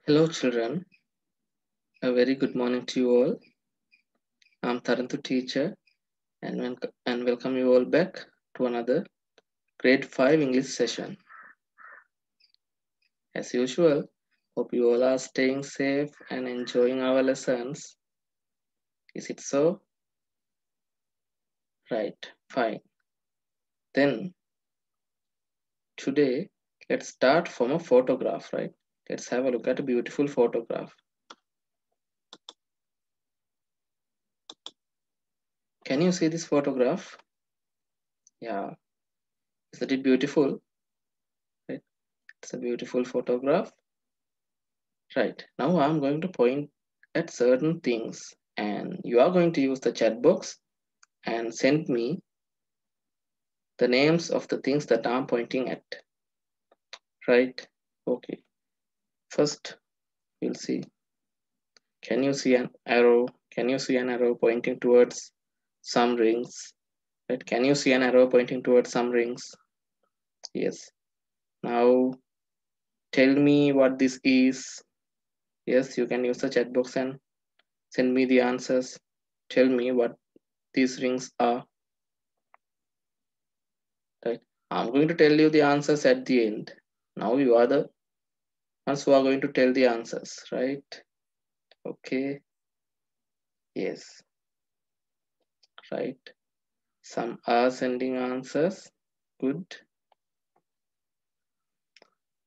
Hello, children. A very good morning to you all. I'm Tarantu teacher, and welcome you all back to another grade 5 English session. As usual, hope you all are staying safe and enjoying our lessons. Is it so? Right, fine. Then, today, let's start from a photograph, right? Let's have a look at a beautiful photograph. Can you see this photograph? Yeah, isn't it beautiful? Right? It's a beautiful photograph. Right, now I'm going to point at certain things and you are going to use the chat box and send me the names of the things that I'm pointing at. Right, okay. First, we'll see. Can you see an arrow? Can you see an arrow pointing towards some rings? Right, can you see an arrow pointing towards some rings? Yes. Now, tell me what this is. Yes, you can use the chat box and send me the answers. Tell me what these rings are. Right, I'm going to tell you the answers at the end. Now you are the ones who are going to tell the answers, right? Okay, yes, right. Some are sending answers. Good.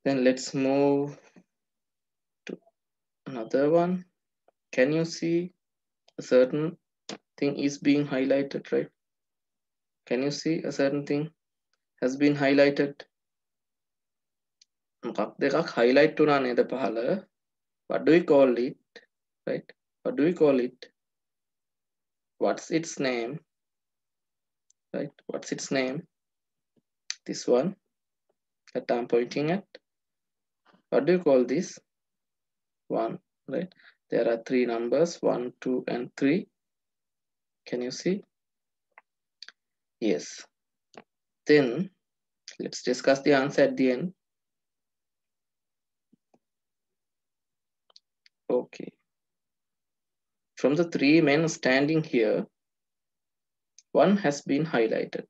Then let's move to another one. Can you see a certain thing is being highlighted, right? Can you see a certain thing has been highlighted? මොකක් දෙකක් highlight වුණා නේද පහළ? What do we call it? Right? What do we call it? What's its name? Right? What's its name? This one that I'm pointing at. What do you call this? 1, right? There are 3 numbers, 1, 2, and 3. Can you see? Yes. Then let's discuss the answer at the end. Okay. From the 3 men standing here, one has been highlighted.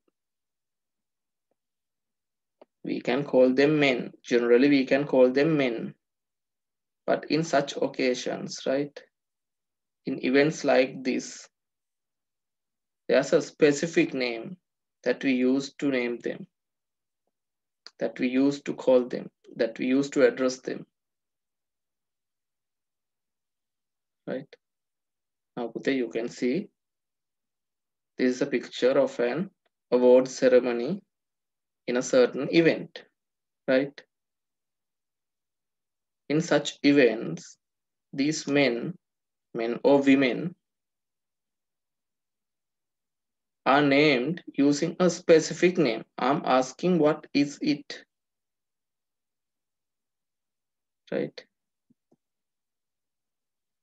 We can call them men. Generally, we can call them men. But in such occasions, right? In events like this, there's a specific name that we use to name them, that we use to call them, that we use to address them. Right? Now, Pute, you can see this is a picture of an award ceremony in a certain event, right? In such events, these men or women, are named using a specific name. I'm asking what is it, right?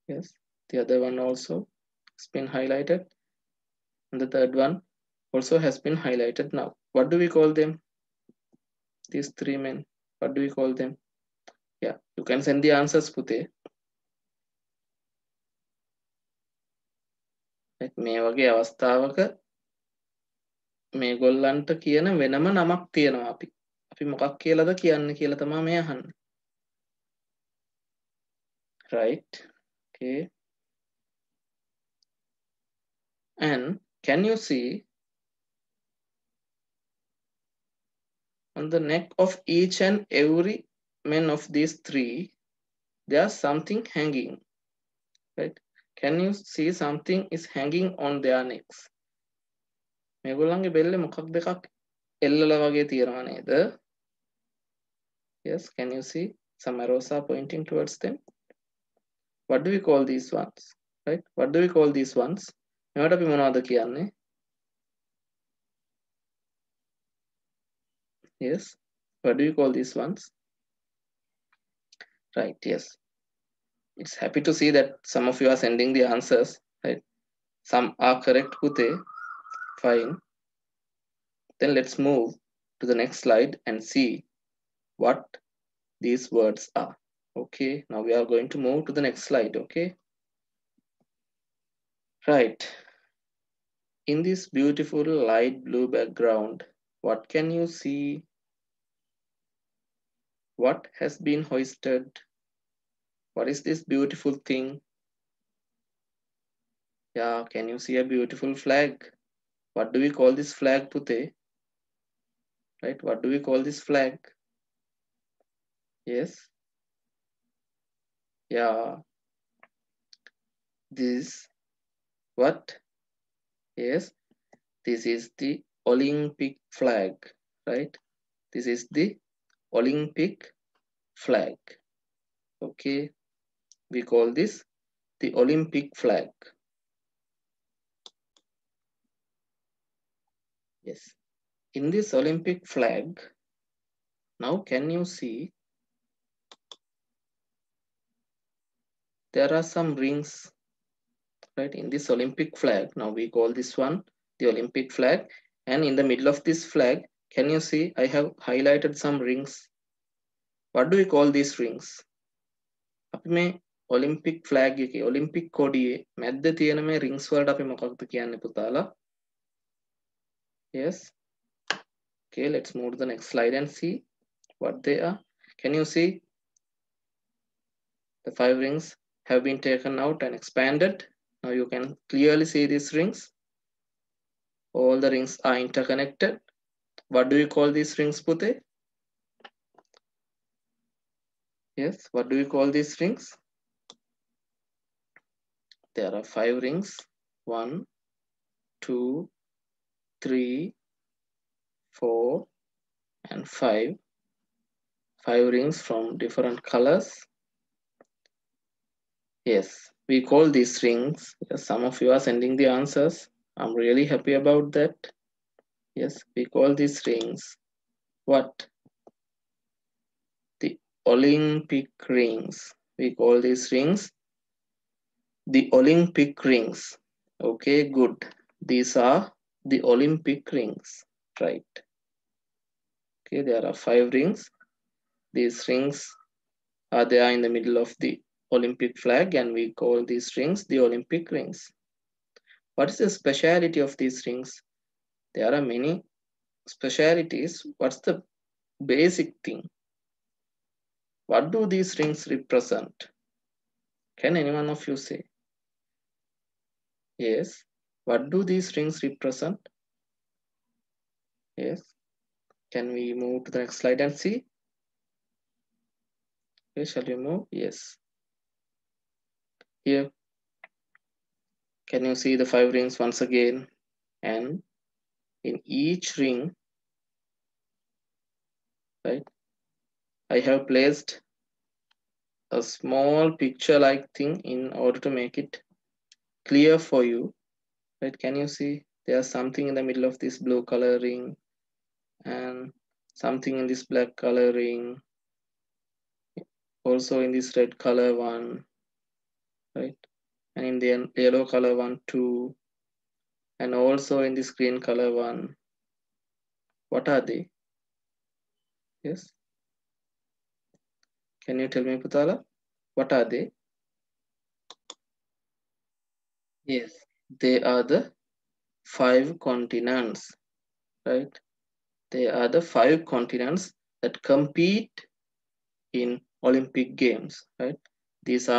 Yes, the other one also has been highlighted. And the third one also has been highlighted now. What do we call them? These 3 men, what do we call them? Yeah, you can send the answers, Pute. මේ වගේ අවස්ථාවක මේගොල්ලන්ට කියන වෙනම නමක් තියෙනවා අපි. අපි මොකක් කියලාද කියන්න කියලා තමයි මේ අහන්නේ. Right? Okay. And can you see on the neck of each and every man of these 3, there's something hanging, right? Can you see something is hanging on their necks? මේගොල්ලන්ගේ බෙල්ලේ මොකක් දෙකක් එල්ලලා වගේ තියෙනවා නේද? Yes, can you see some arrows are pointing towards them? What do we call these ones? Right? What do we call these ones? මේවට අපි මොනවද කියන්නේ? Yes. What do you call these ones? Right, yes. It's happy to see that some of you are sending the answers, right? Some are correct, Pute. Fine. Then let's move to the next slide and see what these words are. Okay, now we are going to move to the next slide. Okay, right. In this beautiful light blue background, what can you see? What has been hoisted? What is this beautiful thing? Yeah, can you see a beautiful flag? What do we call this flag, Pute? Right, what do we call this flag? Yes, yeah, this, what? Yes, this is the Olympic flag, right? This is the Olympic flag. Okay, we call this the Olympic flag. Yes, in this Olympic flag, now can you see there are some rings, right? In this Olympic flag, now we call this one the Olympic flag, and in the middle of this flag, can you see I have highlighted some rings? What do we call these rings? අපි මේ Olympic flag එකේ Olympic කොඩියේ මැද්ද තියෙන මේ rings වලට අපි මොකක්ද කියන්නේ පුතාලා? Yes. Okay, let's move to the next slide and see what they are. Can you see the 5 rings have been taken out and expanded? Now you can clearly see these rings. All the rings are interconnected. What do we call these rings, Pute? Yes, what do we call these rings? There are 5 rings. 1, 2, 3, 4, and 5. 5 rings from different colors. Yes, we call these rings. Yes, some of you are sending the answers. I'm really happy about that. Yes, we call these rings what? The Olympic rings. We call these rings the Olympic rings. Okay, good. These are the Olympic rings, right? Okay, there are 5 rings. These rings are there in the middle of the Olympic flag, and we call these rings the Olympic rings. What is the speciality of these rings? There are many specialities. What's the basic thing? What do these rings represent? Can anyone of you say? Yes. What do these rings represent? Yes. Can we move to the next slide and see? Okay, shall we move? Yes. Here, can you see the 5 rings once again? And in each ring, right, I have placed a small picture-like thing in order to make it clear for you. Right? Can you see? There's something in the middle of this blue color ring, and something in this black color ring, also in this red color one, right? And in the yellow color one too, and also in this green color one. What are they? Yes. Can you tell me, Putala? What are they? Yes, they are the 5 continents, right? They are the 5 continents that compete in Olympic Games, right? These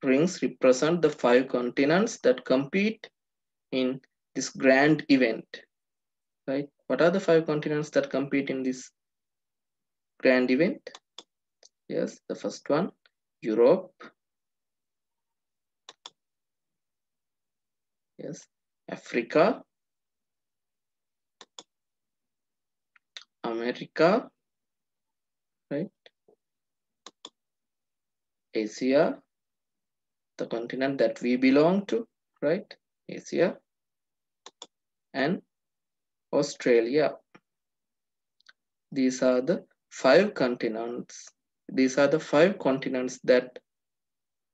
rings represent the 5 continents that compete in this grand event, right? What are the 5 continents that compete in this grand event? Yes, the first one, Europe. Yes, Africa, America, right? Asia, the continent that we belong to, right? Asia, and Australia. These are the 5 continents. These are the 5 continents that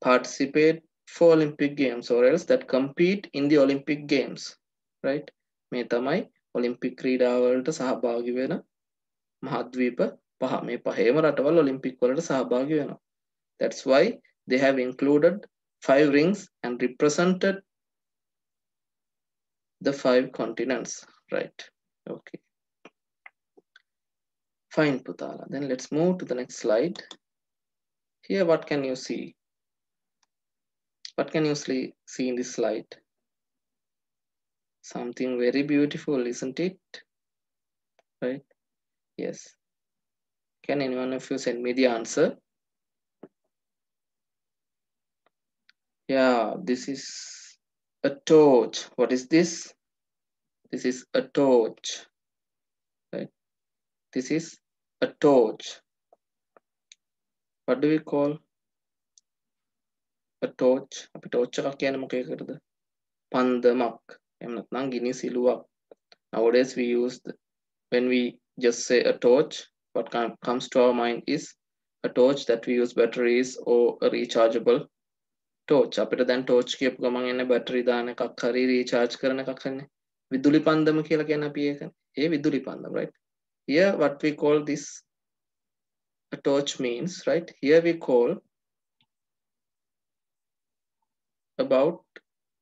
participate for Olympic Games, or else that compete in the Olympic Games, right? මේ තමයි Olympic ක්‍රීඩාවලට සහභාගී වෙන මහද්වීප 5. මේ පහේම රටවල් Olympic වලට සහභාගී වෙනවා. That's why they have included 5 rings and represented the 5 continents, right? Okay, fine, Putala. Then let's move to the next slide. Here, what can you see? What can you see in this slide? Something very beautiful, isn't it? Right? Yes. Can anyone of you send me the answer? Yeah, this is a torch. What is this? This is a torch. Right? This is a torch. What do we call a torch? අපි torch එකක් කියන්නේ මොකේකටද? පන්දමක්. එහෙම නැත්නම් ගිනි සිලුවක්. Nowadays we use when we just say a torch, what comes to our mind is a torch that we use batteries or a rechargeable torch. අපිට දැන් torch කියපු ගමන් එන්නේ battery දාන එකක් හරි recharge කරන එකක් හරිනේ. විදුලි පන්දම කියලා කියන්නේ අපි ඒක. ඒ විදුලි පන්දම, right? Here what we call this a torch means, right? Here we call about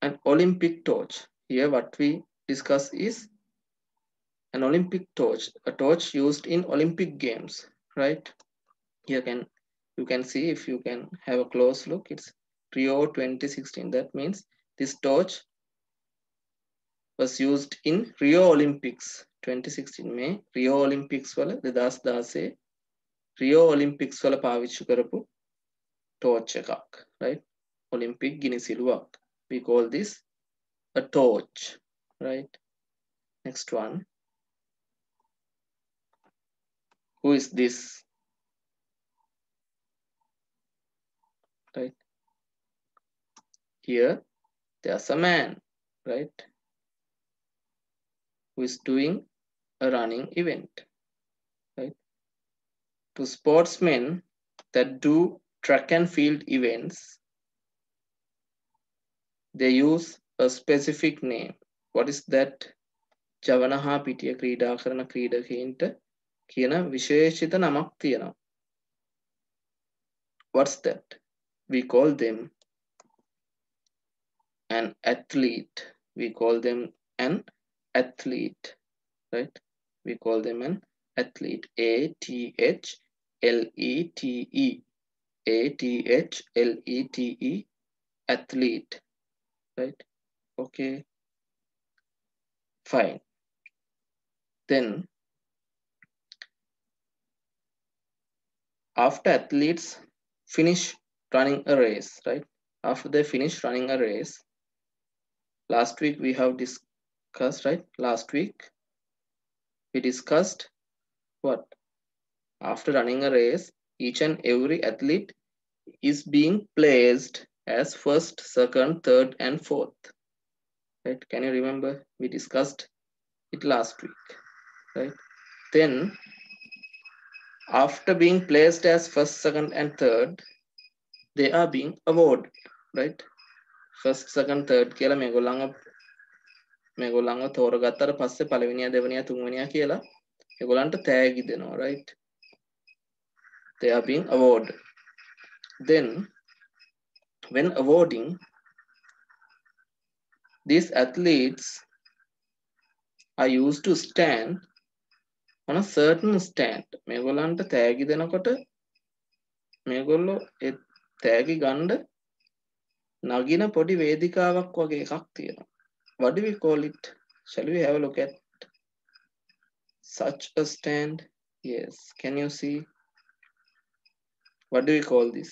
an Olympic torch. Here what we discuss is an Olympic torch, a torch used in Olympic games, right? Here you can see, if you can have a close look, it's Rio 2016. That means this torch was used in Rio Olympics 2016 May Rio Olympics වල 2016 Rio Olympics වල පාවිච්චි කරපු torch එකක්, right? Olympic ගිනි සිලුවක්. We call this a torch, right? Next one. Who is this? Right? Here there's a man, right? Who is doing a running event, right? To sportsmen that do track and field events, they use a specific name. What is that? ජවන හා පිටිය ක්‍රීඩා කරන ක්‍රීඩකයින්ට කියන විශේෂිත නමක් තියෙනවා. What's that? We call them an athlete. We call them an athlete, right? We call them an athlete. A-T-H-L-E-T-E. A-T-H-L-E-T-E. Athlete, right? Okay, fine. Then after athletes finish running a race, right? After they finish running a race, last week we have discussed, right? Last week we discussed what? After running a race, each and every athlete is being placed as first, second, third, and fourth. Right? Can you remember? We discussed it last week, right? Then, after being placed as first, second, and third, they are being awarded, right? First, second, third කියලා මේගොල්ලන්ව තෝරගත්තට පස්සේ පළවෙනියා දෙවෙනියා තුන්වෙනියා කියලා ඒගොල්ලන්ට තෑගි දෙනවා, right? They are being awarded. Then, when awarding, these athletes are used to stand on a certain stand. මේගොල්ලන්ට තෑගි දෙනකොට මේගොල්ලෝ ඒ තෑගි ගන්න නගින පොඩි වේදිකාවක් වගේ එකක් තියෙනවා. What do we call it? Shall we have a look at such a stand? Yes. Can you see? What do we call this?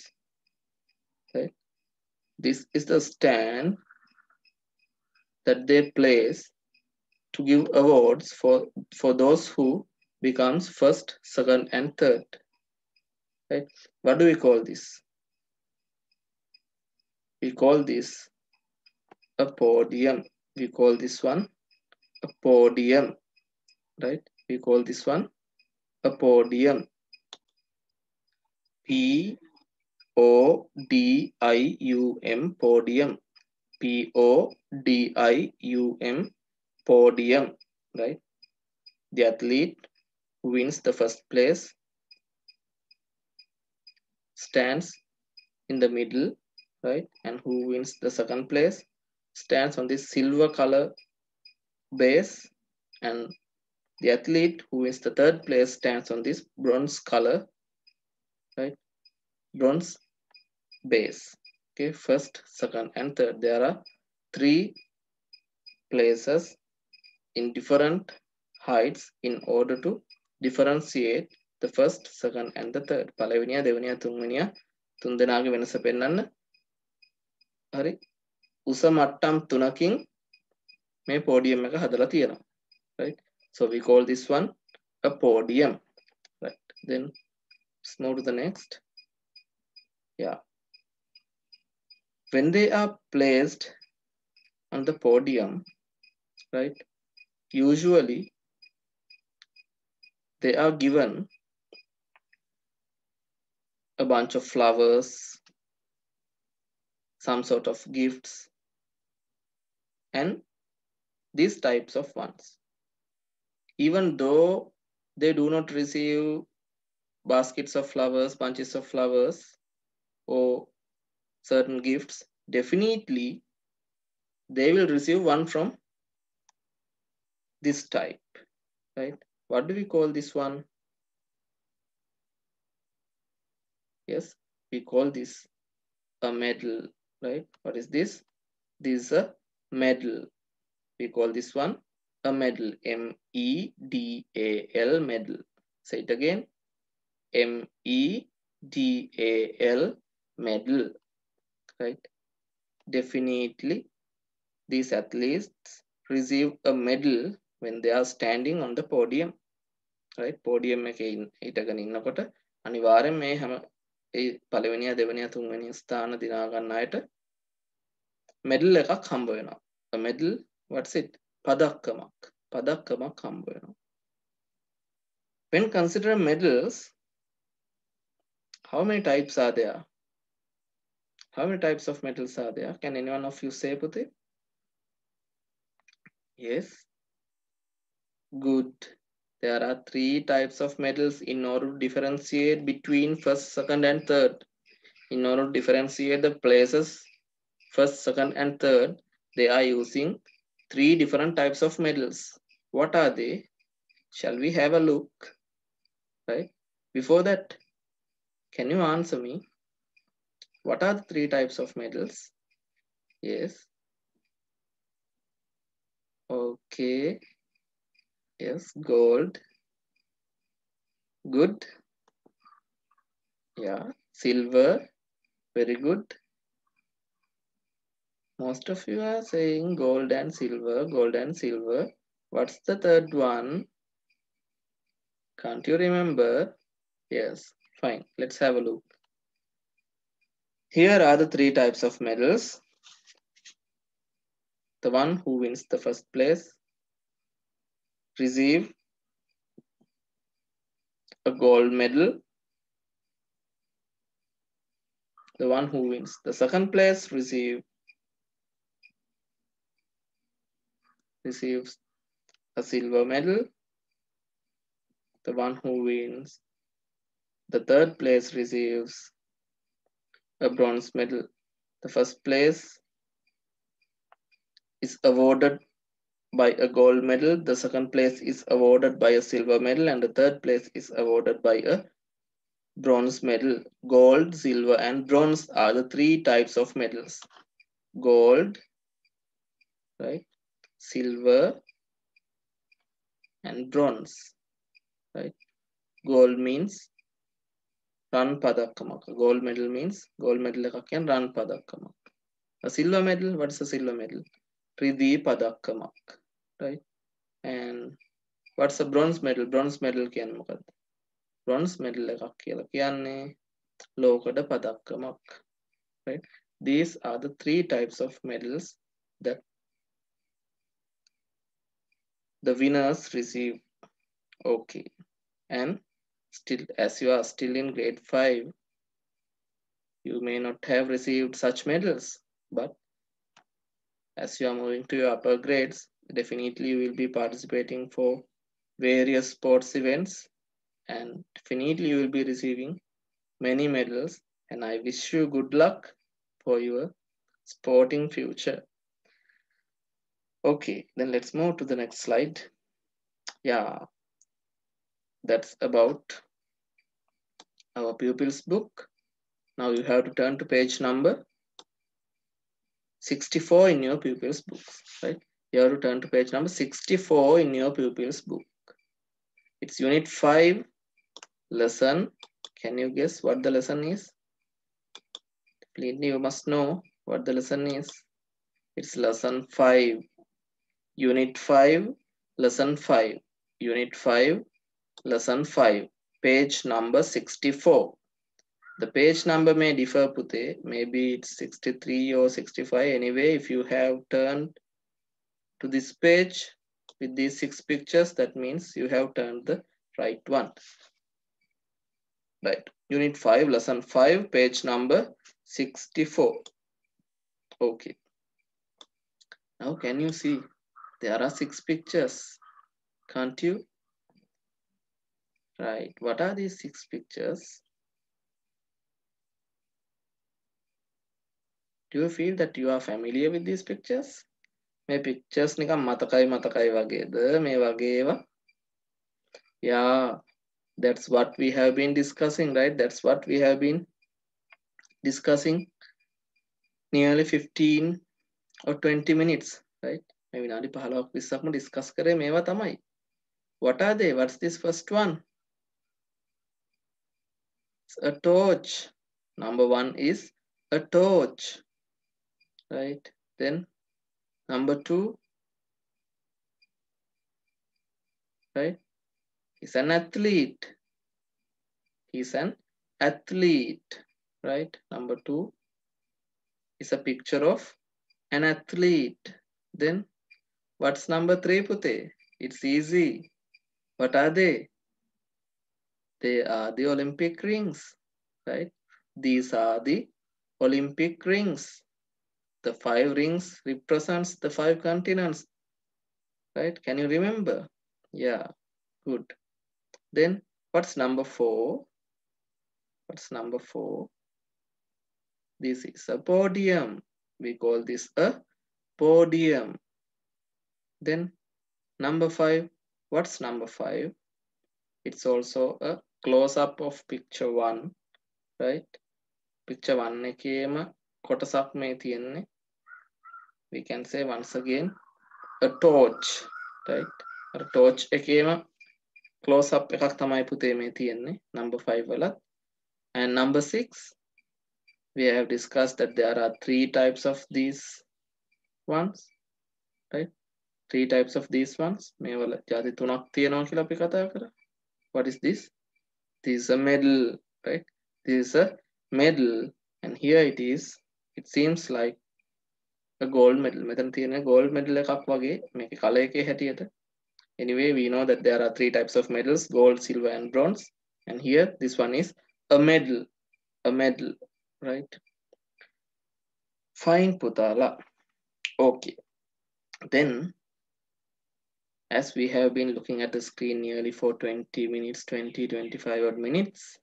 Right? This is the stand that they place to give awards for those who becomes first, second, and third. Right? What do we call this? We call this a podium. We call this one a podium, right? We call this one a podium. P-O-D-I-U-M, podium. P-O-D-I-U-M, podium, right? The athlete who wins the first place stands in the middle, right? And who wins the second place stands on this silver color base, and the athlete who wins the third place stands on this bronze color, right? Bronze base. Okay, first, second, and third. There are three places in different heights in order to differentiate the first, second, and the third. පළවෙනියා, දෙවෙනියා, තුන්වෙනියා තුන් දෙනාගේ වෙනස පෙන්වන්න. හරි. උස මට්ටම් තුනකින් මේ podium එක හදලා තියෙනවා. Right? So we call this one a podium. Right? Then let's move to the next. Yeah. When they are placed on the podium, right? Usually they are given a bunch of flowers, some sort of gifts, and these types of ones. Even though they do not receive baskets of flowers, bunches of flowers, or certain gifts, definitely they will receive one from this type, right? What do we call this one? Yes, we call this a medal, right? What is this? This is a medal. We call this one a medal. M-E-D-A-L, medal. Say it again. M-E-D-A-L, medal, right? Definitely these athletes receive a medal when they are standing on the podium, right? Podium එකේ හිටගෙන ඉන්නකොට අනිවාර්යෙන් මේ හැම ඒ පළවෙනියා දෙවෙනියා තුන්වෙනියා ස්ථාන දිනා ගන්න අයට medal එකක් හම්බ වෙනවා. A medal, what's it? පදක්කමක්. පදක්කමක් හම්බ වෙනවා. When considering medals, how many types are there? How many types of medals are there? Can anyone of you say, Puti? Yes. Good. There are 3 types of medals in order to differentiate between first, second, and third. In order to differentiate the places, first, second, and third, they are using 3 different types of medals. What are they? Shall we have a look? Right? Before that, can you answer me? What are the 3 types of medals? Yes. Okay. Yes, gold. Good. Yeah, silver. Very good. Most of you are saying gold and silver, gold and silver. What's the third one? Can't you remember? Yes, fine. Let's have a look. Here are the 3 types of medals. The one who wins the first place receive a gold medal. The one who wins the second place receives a silver medal. The one who wins the third place receives a bronze medal. The first place is awarded by a gold medal. The second place is awarded by a silver medal, and the third place is awarded by a bronze medal. Gold, silver, and bronze are the 3 types of medals. Gold, right? Silver, and bronze, right? Gold means run padakkamak. Gold medal means gold medal එකක් කියන්නේ run padakkamak. A silver medal, what is a silver medal? Ridhi padakkamak, right? And what's a bronze medal? Bronze medal කියන්නේ මොකක්ද? Bronze medal එකක් කියලා කියන්නේ ලෝකඩ පදක්කමක්, right? These are the 3 types of medals that the winners receive. Okay. And still, as you are still in grade 5, you may not have received such medals, but as you are moving to your upper grades, definitely you will be participating for various sports events, and definitely you will be receiving many medals And I wish you good luck for your sporting future. Okay, then let's move to the next slide. Yeah, that's about our pupils book. Now you have to turn to page number 64 in your pupils books, right? You have to turn to page number 64 in your pupils book. It's unit 5 lesson. Can you guess what the lesson is? Definitely you must know what the lesson is. It's lesson 5. Unit 5, lesson 5. Unit 5, lesson 5. Page number 64. The page number may differ, Pute. Maybe it's 63 or 65. Anyway, if you have turned to this page with these 6 pictures, that means you have turned the right one. Right. Unit 5, lesson 5, page number 64. Okay. Now can you see? There are 6 pictures. Can't you? Right. What are these 6 pictures? Do you feel that you are familiar with these pictures? මේ pictures නිකන් මතකයි වගේද මේ වගේ ඒවා? Yeah, that's what we have been discussing, right? That's what we have been discussing nearly 15 or 20 minutes, right? මේ විනාඩි 15ක් 20ක්ම discuss කරේ මේවා තමයි. What are they? What's this first one? It's a torch. Number 1 is a torch, right? Then number 2, right? He's an athlete. He's an athlete, right? Number 2 is a picture of an athlete. Then what's number 3, Pute? It's easy. What are they? They are the Olympic rings, right? These are the Olympic rings. The 5 rings represents the 5 continents, right? Can you remember? Yeah, good. Then what's number 4? What's number 4? This is a podium. We call this a podium. Then number 5. What's number 5? It's also a close-up of picture 1, right? Picture 1 එකේම කොටසක් මේ තියෙන්නේ. We can say once again a torch, right? A torch එකේම close-up එකක් තමයි පුතේ මේ තියෙන්නේ number 5 වල. And number 6, we have discussed that there are 3 types of these ones, right? 3 types of these ones. මේ වල ජාති 3ක් තියෙනවා කියලා අපි කතා කරා. What is this? This is a medal, right? This is a medal, and here it is. It seems like a gold medal. මෙතන තියෙන gold medal එකක් වගේ මේකේ color එකේ හැටියට. Anyway, we know that there are 3 types of medals: gold, silver, and bronze. And here, this one is a medal. A medal, right? Fine, Putala. Okay. Then, as we have been looking at the screen nearly for 20 minutes, 25 odd minutes,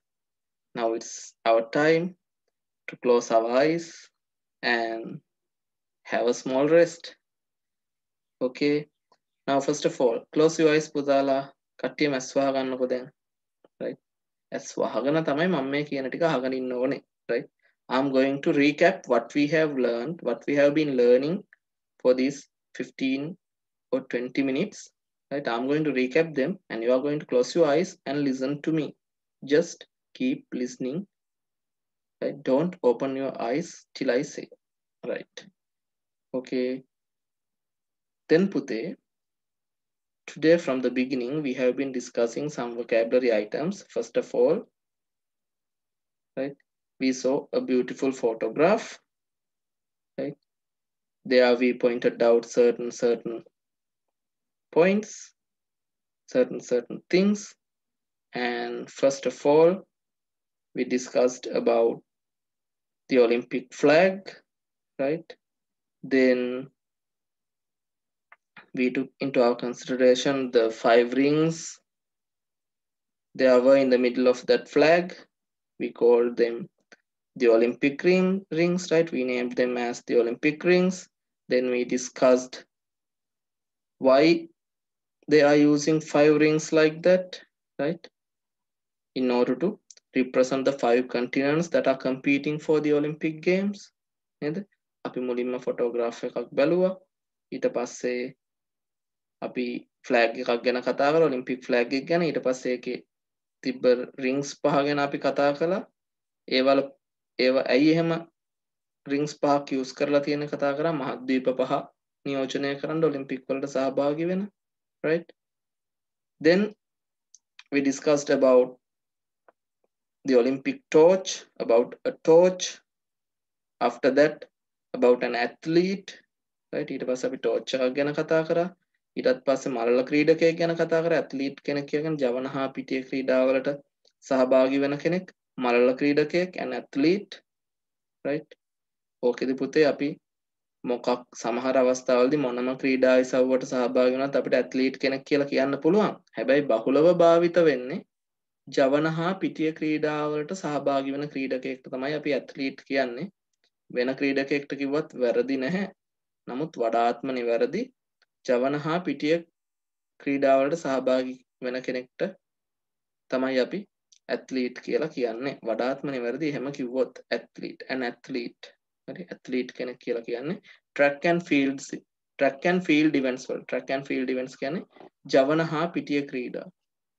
now it's our time to close our eyes and have a small rest. Okay. Now, first of all, close your eyes, Putala. Kattiya මැස් වහගන්නකො දැන්. Right? ඇස් වහගෙන තමයි මම මේ කියන ටික අහගෙන ඉන්න ඕනේ. Right? I'm going to recap what we have learned, what we have been learning for these 15 or 20 minutes. Right? I'm going to recap them, and you are going to close your eyes and listen to me. Just keep listening. Right? Don't open your eyes till I say. Right? Okay. Then Pute, today from the beginning we have been discussing some vocabulary items. First of all, right, we saw a beautiful photograph, right? There we pointed out certain points, certain things. And first of all, we discussed about the Olympic flag, right? Then we took into our consideration the 5 rings. They were in the middle of that flag. We called them the Olympic rings, right? We named them as the Olympic rings. Then we discussed why they are using 5 rings like that, right? In order to represent the 5 continents that are competing for the Olympic Games. නේද? අපි මුලින්ම photograph එකක් බැලුවා. ඊට පස්සේ අපි flag එකක් ගැන කතා කරා, ඔලිම්පික් ෆ්ලැග් එක ගැන. ඊට පස්සේ ඒකේ තිබ්බ රින්ග්ස් 5 ගැන අපි කතා කළා. ඒව ඇයි එහෙම රින්ග්ස් 5ක් යූස් කරලා තියෙන කතා කරා. මහද්වීප 5 නියෝජනය කරන්න ඔලිම්පික් වලට සහභාගී වෙන, right? Then we discussed about the Olympic torch, about a torch. After that, about an athlete, right? ඊට පස්සේ අපි torch එකක් ගැන කතා කරා. ඊටත් පස්සේ මල්ල ක්‍රීඩකයෙක් ගැන කතා කරා. athlete කෙනෙක් කියන්නේ ජවන හා පිටිය ක්‍රීඩාවලට සහභාගී වෙන කෙනෙක්. මල්ල ක්‍රීඩකයෙක් an athlete, right? ඕකෙදි පුතේ අපි මොකක් සමහර අවස්ථාවලදී මොනම ක්‍රීඩා ඉසව්වට සහභාගී වුණත් අපිට athlete කෙනෙක් කියලා කියන්න පුළුවන්. හැබැයි බහුලව භාවිත වෙන්නේ ජවන හා පිටිය ක්‍රීඩාවලට සහභාගී වෙන ක්‍රීඩකයෙක්ට තමයි අපි athlete කියන්නේ. වෙන ක්‍රීඩකයෙක්ට කිව්වත් වැරදි නැහැ. නමුත් වඩාත්ම නිවැරදි ජවන හා පිටිය ක්‍රීඩාවලට සහභාගී වෙන කෙනෙක්ට තමයි අපි athlete කියලා කියන්නේ. වඩාත්ම නිවැරදි එහෙම කිව්වොත් athlete, an athlete. හරි, athlete කෙනෙක් කියලා කියන්නේ track and field events වල. track and field events කියන්නේ ජවන හා පිටිය ක්‍රීඩා.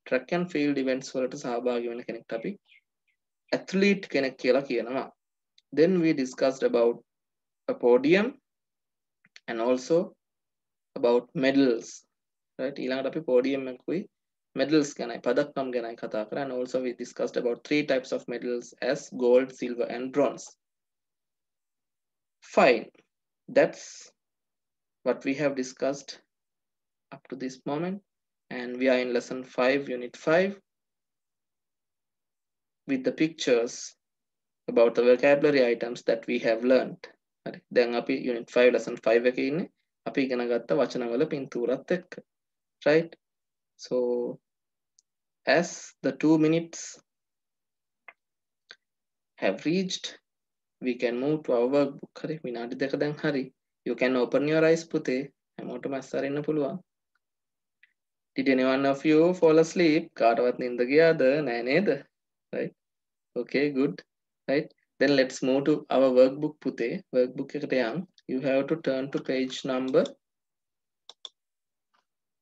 track and field events වලට සහභාගී වෙන කෙනෙක්ට අපි athlete කෙනෙක් කියලා කියනවා. Then we discussed about a podium and also about medals, right? ඊළඟට අපි podium එකකුයි medals ගැනයි පදක්කම් ගැනයි කතා කරා. And also we discussed about 3 types of medals as gold, silver and bronze. Fine, that's what we have discussed up to this moment, and we are in lesson 5, unit 5, with the pictures about the vocabulary items that we have learned. හරි, දැන් අපි unit 5 lesson 5 එකේ ඉන්නේ. අපි ඉගෙන ගත්ත වචනවල පින්තූරත් එක්ක, right? So as the 2 minutes have reached, we can move to our workbook. හරි, විනාඩි දෙක දැන් හරි. You can open your eyes පුතේ. හැමෝටම අස්සරින්න පුළුවන්. Did anyone of you fall asleep? කාටවත් නින්ද ගියාද? නෑ නේද? Right? Okay, good. Right? Then let's move to our workbook පුතේ. Workbook එකට යන්. You have to turn to page number,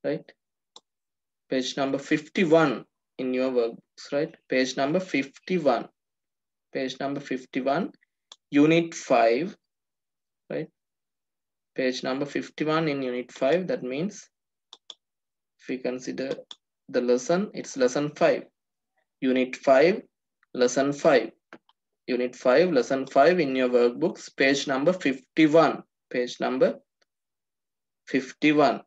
right? Page number 51 in your workbooks, right? Page number 51. Page number 51, unit 5, right? Page number 51 in unit 5. That means if we consider the lesson, it's lesson 5. Unit 5, lesson 5. Unit 5, lesson 5 in your workbooks, page number 51. Page number 51.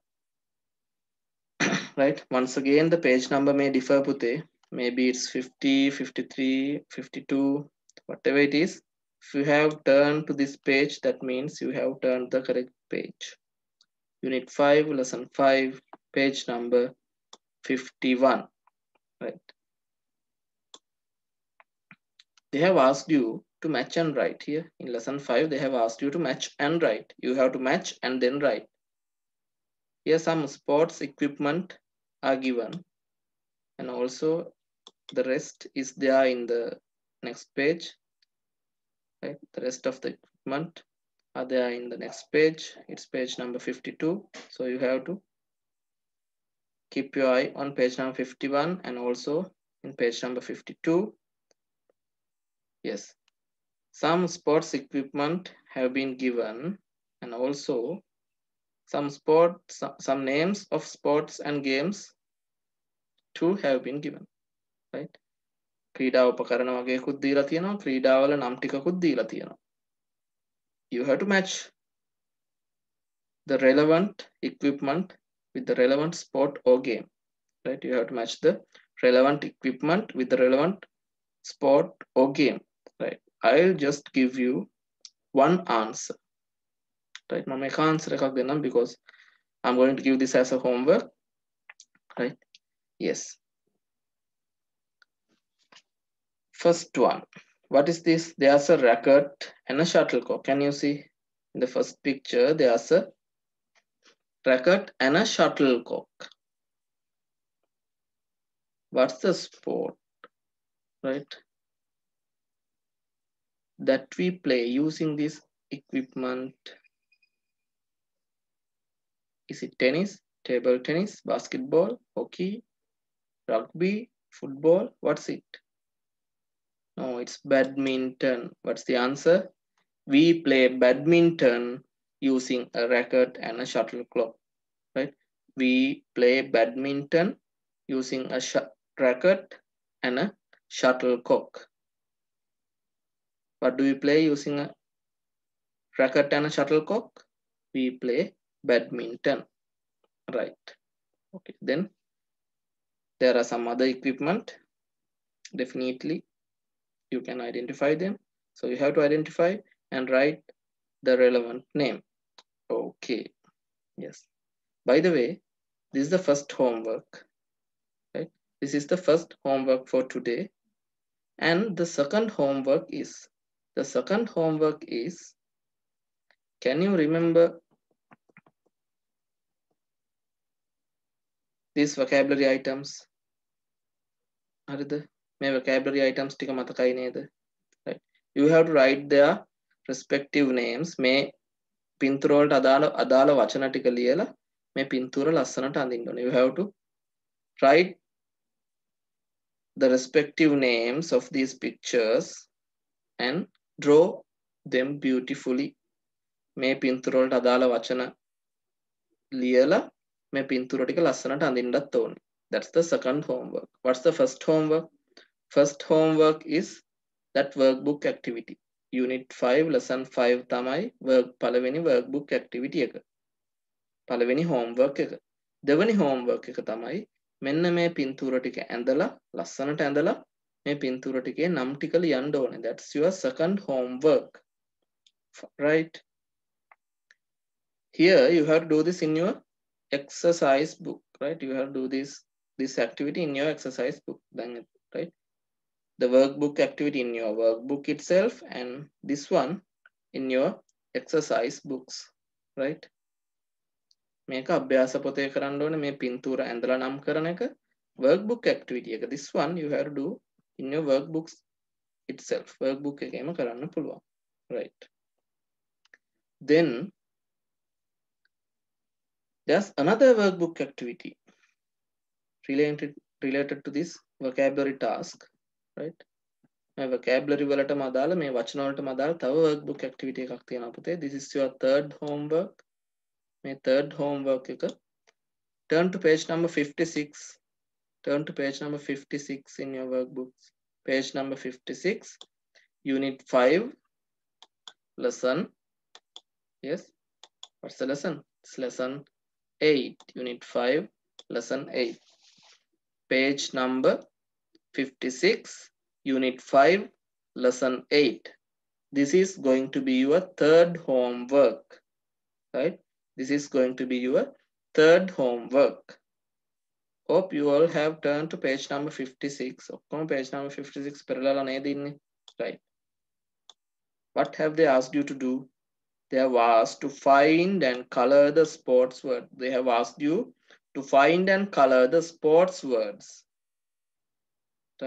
Right? Once again, the page number may differ, Pute. Maybe it's 50, 53, 52, whatever it is. If you have turned to this page, that means you have turned the correct page. Unit 5, lesson 5, page number 51. Right? They have asked you to match and write here. In lesson 5, they have asked you to match and write. You have to match and then write. Here some sports equipment are given. And also the rest is there in the next page. Right? The rest of the equipment are there in the next page. It's page number 52. So you have to keep your eye on page number 51 and also in page number 52. Yes, some sports equipment have been given, and also some names of sports and games too have been given, right? ක්‍රීඩා උපකරණ වගේකුත් දීලා තියෙනවා, ක්‍රීඩාවල නම් ටිකකුත් දීලා තියෙනවා. You have to match the relevant equipment with the relevant sport or game, right? You have to match the relevant equipment with the relevant sport or game, right? I'll just give you one answer, right? මම එක answer එකක් දෙන්නම් because I'm going to give this as a homework, right? Yes. First one, What is this? There's a racket and a shuttlecock. Can you see? In the first picture, there's a racket and a shuttlecock. What's the sport, right? That we play using this equipment. Is it tennis, table tennis, basketball, hockey, rugby, football? What's it? No, it's badminton. What's the answer? We play badminton using a racket and a shuttlecock, right? We play badminton using a racket and a shuttlecock. What do we play using a racket and a shuttlecock? We play badminton, right? Okay, then there are some other equipment. Definitely, you can identify them. So you have to identify and write the relevant name. Okay, yes. By the way, this is the first homework, right? This is the first homework for today. And the second homework is, can you remember these vocabulary items? හරිද? මේ vocabulary items ටික මතකයි නේද? Right. You have to write their respective names. මේ පින්තූර වලට අදාළ වචන ටික ලියලා මේ පින්තූර ලස්සනට අඳින්න ඕනේ. You have to write the respective names of these pictures and draw them beautifully. මේ පින්තූර වලට අදාළ වචන ලියලා මේ පින්තූර ටික ලස්සනට අඳින්නත් ඕනේ. That's the second homework. What's the first homework? First homework is that workbook activity. Unit 5 lesson 5 තමයි පළවෙනි workbook activity එක. පළවෙනි homework එක. දෙවෙනි homework එක තමයි මෙන්න මේ පින්තූර ටික ඇඳලා ලස්සනට ඇඳලා මේ පින්තූර ටිකේ නම් ටික ලියන්න ඕනේ. That's your second homework. Right? Here you have to do this in your exercise book, right? You have to do this activity in your exercise book, then, right? The workbook activity in your workbook itself and this one in your exercise books, right? මේක අභ්‍යාස පොතේ කරන්න ඕනේ මේ පින්තූර ඇඳලා නම් කරන එක workbook activity එක. This one you have to do in your workbooks itself. workbook එකේම කරන්න පුළුවන්, right? Then there's another workbook activity related to this vocabulary task, right? මේ vocabulary වලටම අදාළ මේ වචන වලටම අදාළ තව workbook activity එකක් තියෙනවා පුතේ. This is your third homework. මේ third homework එක. Turn to page number 56. Turn to page number 56 in your workbooks. Page number 56, unit 5, lesson. Yes, what's the lesson? It's lesson 8, unit 5, lesson 8. Page number 56, unit 5, lesson 8. This is going to be your third homework, right? This is going to be your third homework. Hope you all have turned to page number 56. ඔක්කොම page number 56 පෙරලලා නේද ඉන්නේ? Right. What have they asked you to do? They have asked to find and color the sports word. They have asked you to find and color the sports words.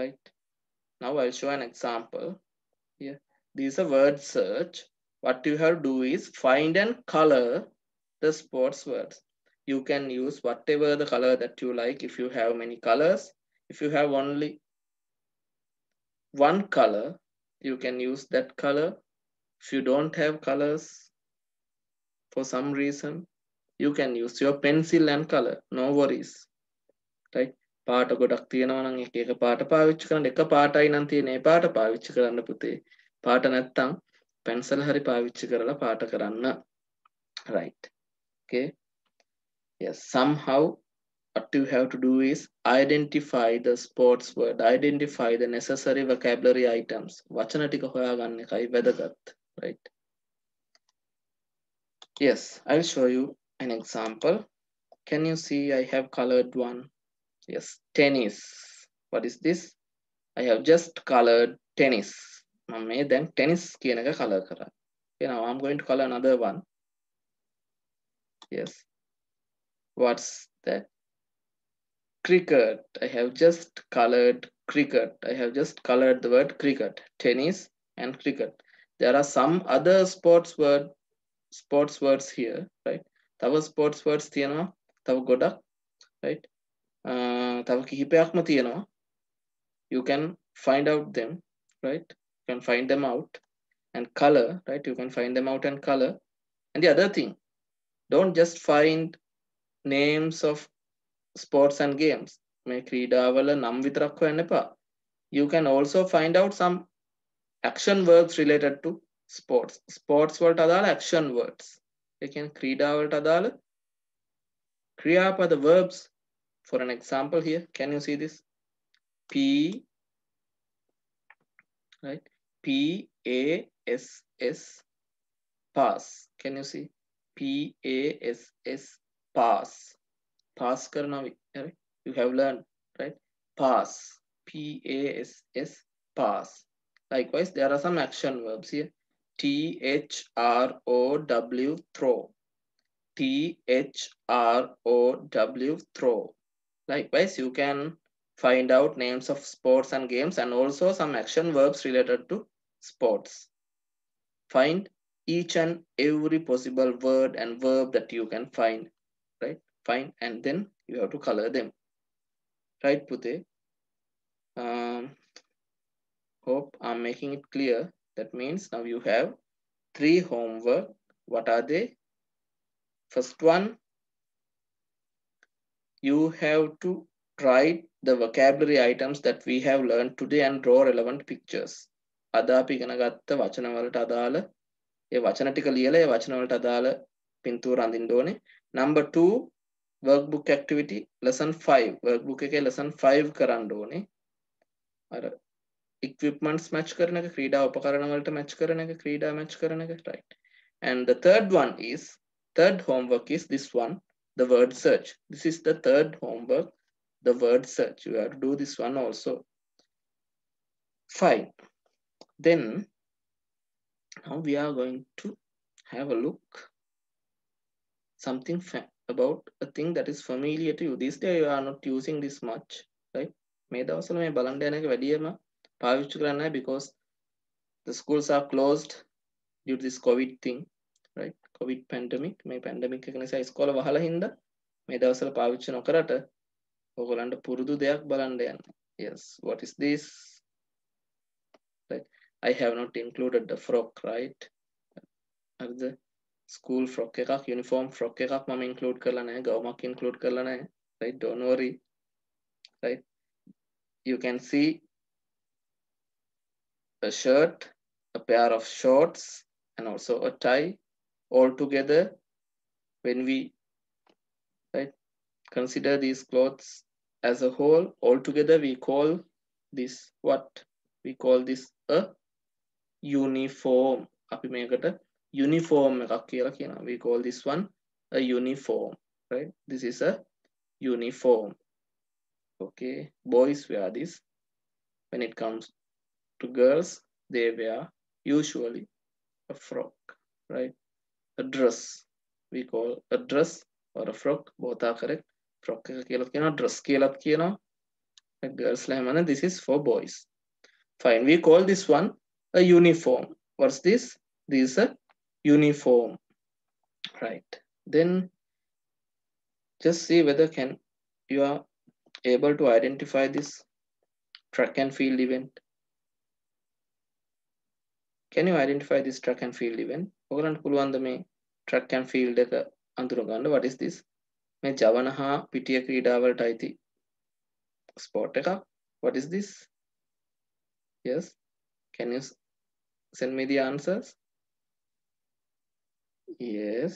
Right. Now I'll show an example. Here. This is a word search. What you have to do is find and color the sports words. You can use whatever the color that you like. If you have many colors, if you have only one color, you can use that color. If you don't have colors for some reason, you can use your pencil and color. No worries, right? පාට ගොඩක් තියෙනවා නම් එක එක පාට පාවිච්චි කරන්න. එක පාටයි නම් තියෙන ඒ පාට පාවිච්චි කරන්න පුතේ. පාට නැත්තම් pencil හරි පාවිච්චි කරලා පාට කරන්න. Right. Okay. Yes, somehow what you have to do is identify the sports word, identify the necessary vocabulary items. වචන ටික හොයාගන්න එකයි වැදගත්, right? Yes, I'll show you an example. Can you see I have colored one? Yes, tennis. What is this? I have just colored tennis. මම මේ දැන් tennis කියන එක color කරා. Okay, now I'm going to color another one. Yes. What's that? Cricket. I have just colored cricket. I have just colored the word cricket. Tennis and cricket. There are some other sports words here, right? තව sports words තියෙනවා. තව ගොඩක්, right? තව කිහිපයක්ම තියෙනවා. You can find out them, right? You can find them out and color, right? You can find them out and color. And the other thing, don't just find names of sports and games. මේ ක්‍රීඩාවල නම් විතරක් හොයන්න එපා. You can also find out some action verbs related to sports. Sports වලට අදාළ action words. ඒ කියන්නේ ක්‍රීඩා වලට අදාළ ක්‍රියාපද verbs. For an example here, can you see this? P, right? P-A-S-S, pass. Can you see? P-A-S-S, pass. Pass karna, right? You have learned, right? Pass. P-A-S-S, pass. Likewise, there are some action verbs here. T-H-R-O-W, throw. T-H-R-O-W, throw. Likewise, you can find out names of sports and games and also some action verbs related to sports. Find each and every possible word and verb that you can find, right? Find and then you have to color them. Right, Pute? Hope I'm making it clear. That means now you have 3 homework. What are they? First one, you have to write the vocabulary items that we have learned today and draw relevant pictures. අද අපි ඉගෙන ගත්ත වචන වලට අදාළ ඒ වචන ටික ලියලා ඒ වචන වලට අදාළ පින්තූර අඳින්න ඕනේ. Number 2, workbook activity lesson 5. workbook එකේ lesson 5 කරන්න ඕනේ. අර equipments match කරන එක, ක්‍රීඩා උපකරණ වලට match කරන එක, ක්‍රීඩා match කරන එක, right? And the third homework is this one, the word search. This is the third homework, the word search. You have to do this one also. Fine. Then now we are going to have a look something about a thing that is familiar to you. This day you are not using this much, right? මේ දවස්වල මේ බලන්න යන එක වැඩියම පාවිච්චි කරන්නේ නැහැ because the schools are closed due to this COVID thing, right? COVID pandemic. මේ pandemic එක නිසා ඉස්කෝල වහලා හින්දා මේ දවස්වල පාවිච්චි නොකරට ඔයගොල්ලන්ට පුරුදු දෙයක් බලන්න යන්න. Yes, what is this? Right? I have not included the frock, right? the school frock එකක්, uniform frock එකක් මම include කරලා නැහැ, ගවුමක් include කරලා නැහැ, right? Don't worry, right? You can see a shirt, a pair of shorts, and also a tie. All together, when we, right, consider these clothes as a whole, all together we call this what? We call this a uniform. අපි මේකට uniform එකක් කියලා කියනවා. We call this one a uniform, right? This is a uniform. Okay, boys wear this. When it comes to girls, they wear usually a frock, right? A dress, we call a dress or a frock, both are correct. Frock එක කියලා කියනවා, dress කියලාත් කියනවා. Girls ලා හැමෝම this is for boys. Fine, we call this one a uniform. What's this? This is a uniform, right? Then just see whether you are able to identify this track and field event. Can you identify this track and field event? ඔයගලන්ට පුළුවන් ද මේ track and field එක අඳුර ගන්න? What is this? මේ ජවන හා පිටිය ක්‍රීඩාවලට අයිති sport එකක්. What is this? Yes, can you send me the answers? Yes.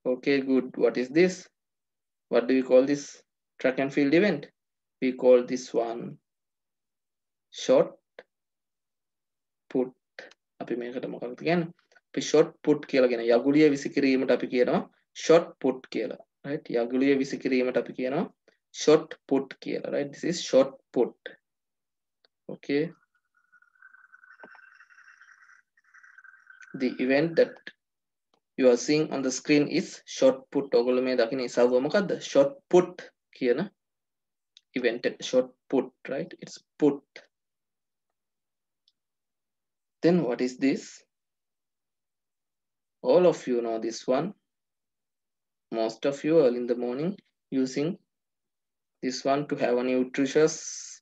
Okay, good. What is this? What do we call this track and field event? We call this one shot put. අපි මේකට මොකක්ද කියන්නේ? අපි shot put කියලා කියන යගුලිය විසිකිරීමට අපි කියනවා shot put කියලා, right? යගුලිය විසිකිරීමට අපි කියනවා shot put කියලා, right? This is shot put. Okay. The event that you are seeing on the screen is short put. ඔගොල්ලෝ මේ දකින ඉසව්ව මොකද්ද? Short put කියන event එක. Short put, right? It's put. Then what is this? All of you know this one. Most of you early in the morning using this one to have a nutritious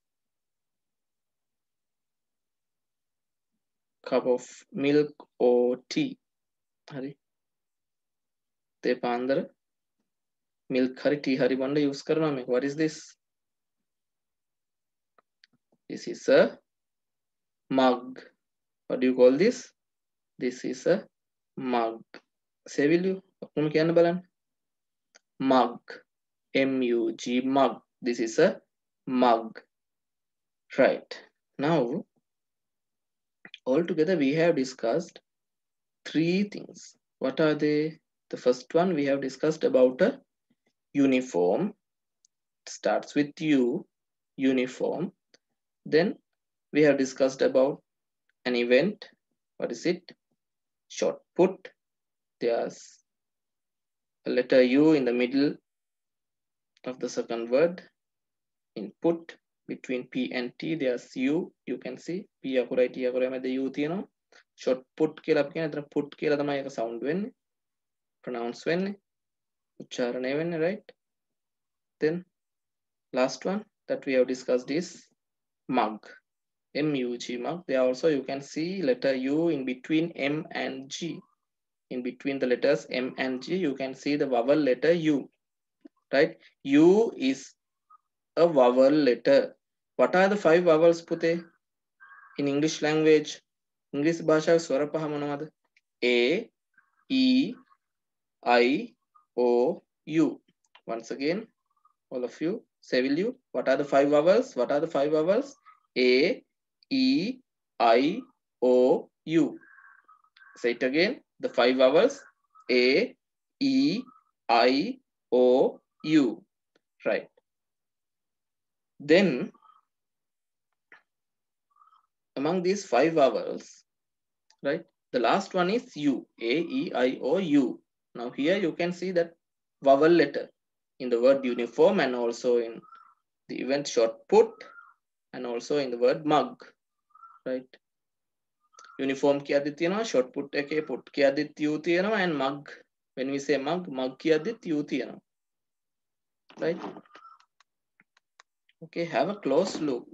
cup of milk or tea. Hari. Te පාන්දර milk hari tea hari බණ්ඩ use කරනවා මේක. What is this? This is a mug. What do you call this? This is a mug. සෙවිලියු ඔක්කොම කියන්න බලන්න. Mug. M-U-G, mug. This is a mug. Right. Now, altogether we have discussed 3 things. What are they? The first one we have discussed about a uniform. It starts with U, uniform. Then we have discussed about an event. What is it? Short put. There's a letter U in the middle of the second word. In put, between P and T, there's U. You can see P අකුරයි T අකුරයි මැද U තියෙනවා. Short put කියලා අපි කියන. එතන put කියලා තමයි ඒක sound වෙන්නේ. Pronounce වෙන්නේ. උච්චාරණය වෙන්නේ, right? Then last one that we have discussed is mug. M-U-G, mug. There also you can see letter U in between M and G. In between the letters M and G, you can see the vowel letter U, right? U is a vowel letter. What are the 5 vowels, පුතේ? In English language, English භාෂාවේ ස්වර පහ මොනවද? A, E, I, O, U. Once again, all of you, say will you? What are the 5 vowels? What are the 5 vowels? A, E, I, O, U. Say it again. The 5 vowels. A, E, I, O, U. Right. Then, among these 5 vowels, right, the last one is U. A, E, I, O, U. Now here you can see that vowel letter in the word uniform and also in the event short put and also in the word mug, right? Uniform කියද්දි තියෙනවා, short put එකේ put කියද්දිත් U තියෙනවා, and mug, when we say mug කියද්දිත් U තියෙනවා, right? Okay, have a close look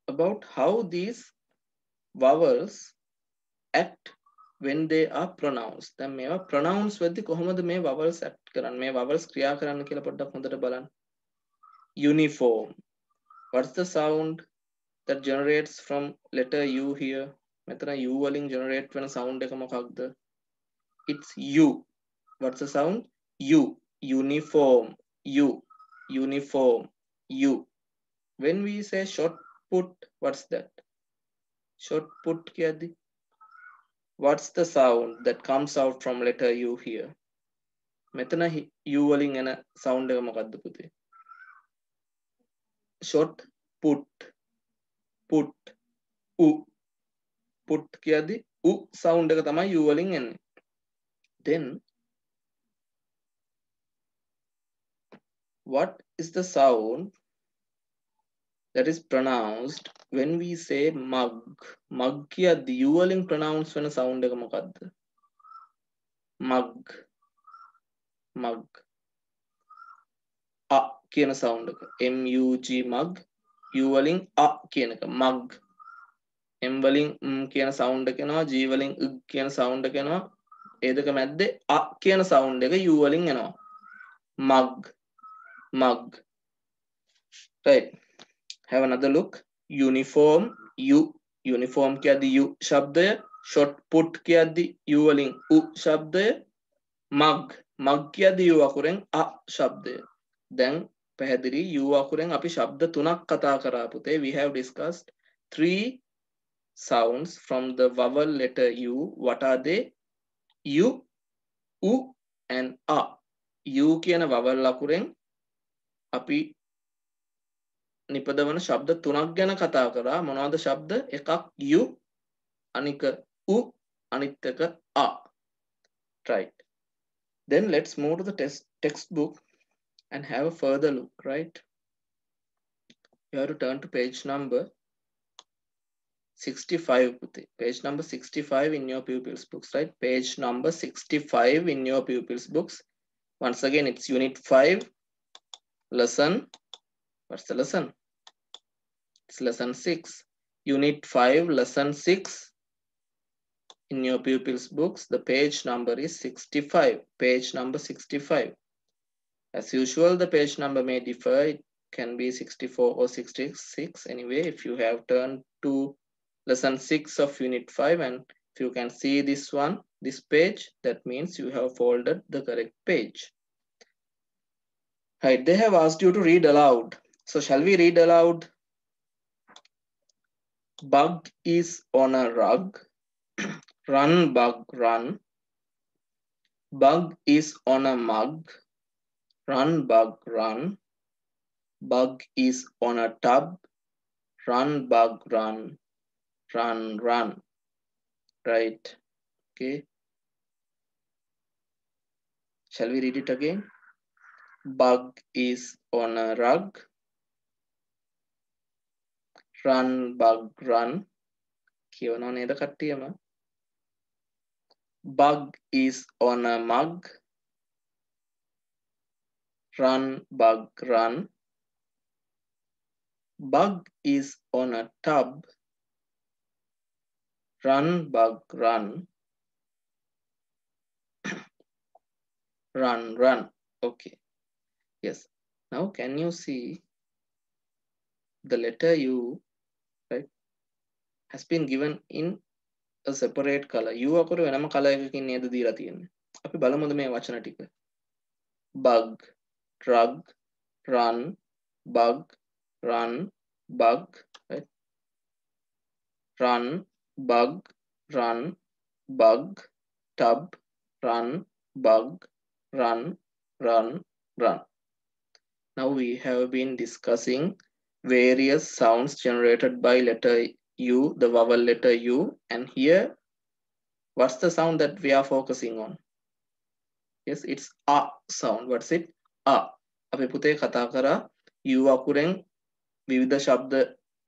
about how these vowels act when they are pronounced. දැන් මේවා pronounce වෙද්දි කොහොමද මේ vowels act කරන්නේ? මේ vowels ක්‍රියා කරන්න කියලා පොඩ්ඩක් හොඳට බලන්න. Uniform. What's the sound that generates from letter U here? මෙතන U වලින් generate වෙන sound එක මොකක්ද? It's U. What's the sound? U. Uniform. U. Uniform. U. When we say short put, what's that? Short put කියද්දි what's the sound that comes out from letter U here? මෙතන U වලින් එන sound එක මොකක්ද පුතේ? Short put. Put. U. Put කියද්දි U sound එක තමයි U වලින් එන්නේ. Then what is the sound that is pronounced when we say mug? Mug කියද්දි U වලින් pronounce වෙන sound එක මොකක්ද? Mug. Mug. A කියන sound එක. M-U-G, mug. U වලින් A කියන එක. Mug. M වලින් කියන sound එක එනවා. G වලින් කියන sound එක එනවා. ඒ දෙක මැද්දේ A කියන sound එක U වලින් එනවා. Mug. Mug. Right. Have another look. Uniform. U. Uniform කියද්දි U ශබ්දය. Short put කියද්දි U වලින් U ශබ්දය. Mug. Mug කියද්දි U අකුරෙන් A ශබ්දය. දැන් පැහැදිලි U අකුරෙන් අපි ශබ්ද 3ක් කතා කරා පුතේ. We have discussed 3 sounds from the vowel letter U. What are they? U, U and A. U කියන vowel අකුරෙන් අපි නිපදවන ශබ්ද 3ක් ගැන කතා කරා. මොනවද ශබ්ද? එකක් you, අනික u, අනිත් එක a. Right. Then let's move to the textbook and have a further look, right? You have to turn to page number 65, page number 65 in your pupils books, right? Page number 65 in your pupils books. Once again, it's unit 5, lesson. What's the lesson? It's lesson 6. Unit 5, lesson 6 in your pupils books. The page number is 65. Page number 65. As usual, the page number may differ. It can be 64 or 66. Anyway, if you have turned to lesson 6 of unit 5 and if you can see this one, this page, that means you have folded the correct page. Right, they have asked you to read aloud. So shall we read aloud? Bug is on a rug. Run, bug, run. Bug is on a mug. Run, bug, run. Bug is on a tub. Run, bug, run. Run, run. Right. Okay. Shall we read it again? Bug is on a rug. Run, bug, run. කියවනව නේද කට්ටියම? Bug is on a mug. Run, bug, run. Bug is on a tub. Run, bug, run. Run, run. Okay. Yes. Now can you see the letter U, right, has been given in a separate color. U අකුර වෙනම color එකකින් නේද දීලා තියෙන්නේ. අපි බලමුද මේ වචන ටික. Bug, rug, run, bug, run, bug, right? Run, bug, run, bug, tub, run, bug, run, run, run. Now we have been discussing various sounds generated by letter U, the vowel letter U, and here what's the sound that we are focusing on? Yes, it's a sound. What's it? A. අපි පුතේ කතා කරා U අකුරෙන් විවිධ ශබ්ද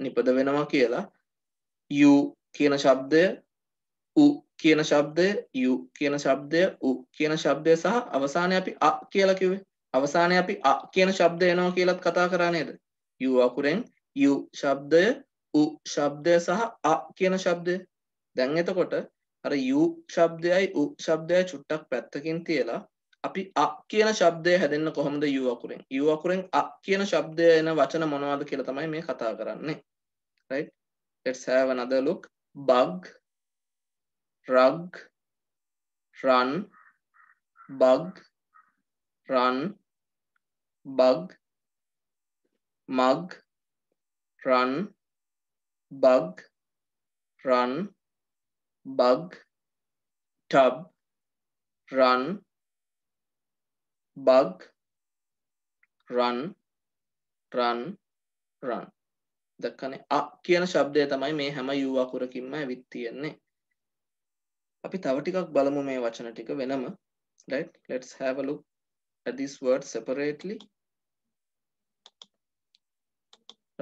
නිපද වෙනවා කියලා. U කියන ශබ්දය, U කියන ශබ්දය, U කියන ශබ්දය, U කියන ශබ්දය සහ අවසානයේ අපි a කියලා කිව්වේ. අවසානයේ අපි a කියන ශබ්දය එනවා කියලාත් කතා කරා නේද? U අකුරෙන් U ශබ්දය, U ශබ්දය සහ a කියන ශබ්දය. දැන් එතකොට අර U ශබ්දයයි U ශබ්දයයි චුට්ටක් පැත්තකින් තියලා අපි a කියන ශබ්දය හැදෙන්න කොහොමද U අකුරෙන්? U අකුරෙන් a කියන ශබ්දය එන වචන මොනවද කියලා තමයි මේ කතා කරන්නේ. Right? Let's have another look. Bug, rug, run, bug, run, bug, mug, run, bug, run, bug, tub, run, bug, run, run, run. දක්කනේ a කියන ශබ්දය තමයි මේ හැම U අකුරකින්ම ඇවිත් තියෙන්නේ. අපි තව ටිකක් බලමු මේ වචන ටික වෙනම. Right? Let's have a look at these words separately.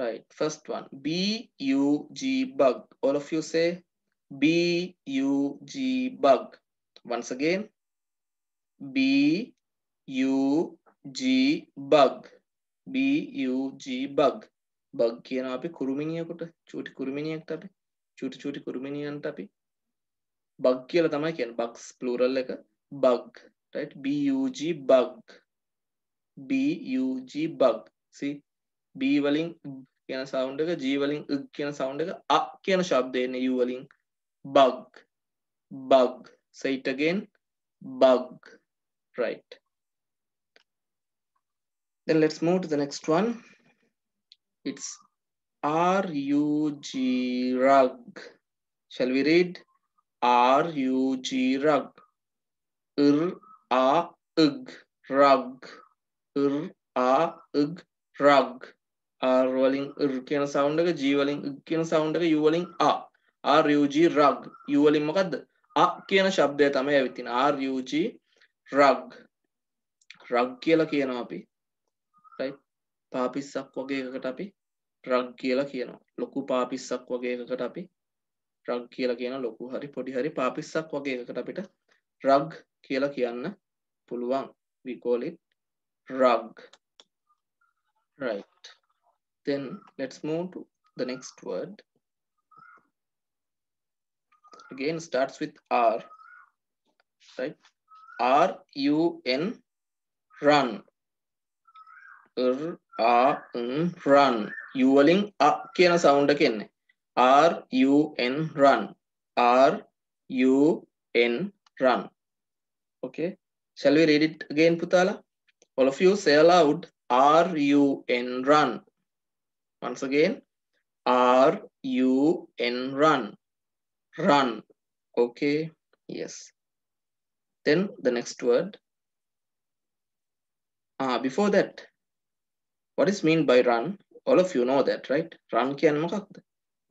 Right. First one, B-U-G, bug. All of you say B-U-G, bug. Once again, B-U-G, bug. B-U-G, bug. Bug කියනවා අපි කුරුමිනියකට, චූටි කුරුමිනියෙක්ට අපි චූටි කුරුමිනියන්ට අපි bug කියලා තමයි කියන්නේ. bugs plural එක bug, right? B-U-G, bug. B-U-G, bug. See, B වලින් කියන sound එක, G වලින් කියන sound එක, a කියන ශබ්දය එන්නේ U වලින් bug, bug. Say it again, bug. Right. Then let's move to the next one. It's R-U-G, rug. Shall we read? R-U-G, rug. R-A-U-G, rug. R-A-U-G, rug. R වලින් කියන sound එක, G වලින් කියන sound එක, U වලින් A. R U G rug. U වලින් මොකද්ද? A කියන ශබ්දය තමයි ඇවිත් තියෙන්නේ. R U G rug. rug කියලා කියනවා අපි. right? පාපිස්සක් වගේ එකකට අපි rug කියලා කියනවා. ලොකු පාපිස්සක් වගේ එකකට අපි rug කියලා කියන ලොකු හරි පොඩි හරි පාපිස්සක් වගේ එකකට අපිට rug කියලා කියන්න පුළුවන්. We call it rug. Right. Then let's move to the next word. Again starts with R. Right? R U N run. Run. U වලින් A කියන sound එක එන්නේ. R U N run. R U N run. Okay. Shall we read it again, Putala? All of you say aloud R U N run. Once again, R U N run. Run. Okay. Yes. Then the next word. Before that, what is mean by run? All of you know that, right? Run කියන්නේ මොකක්ද?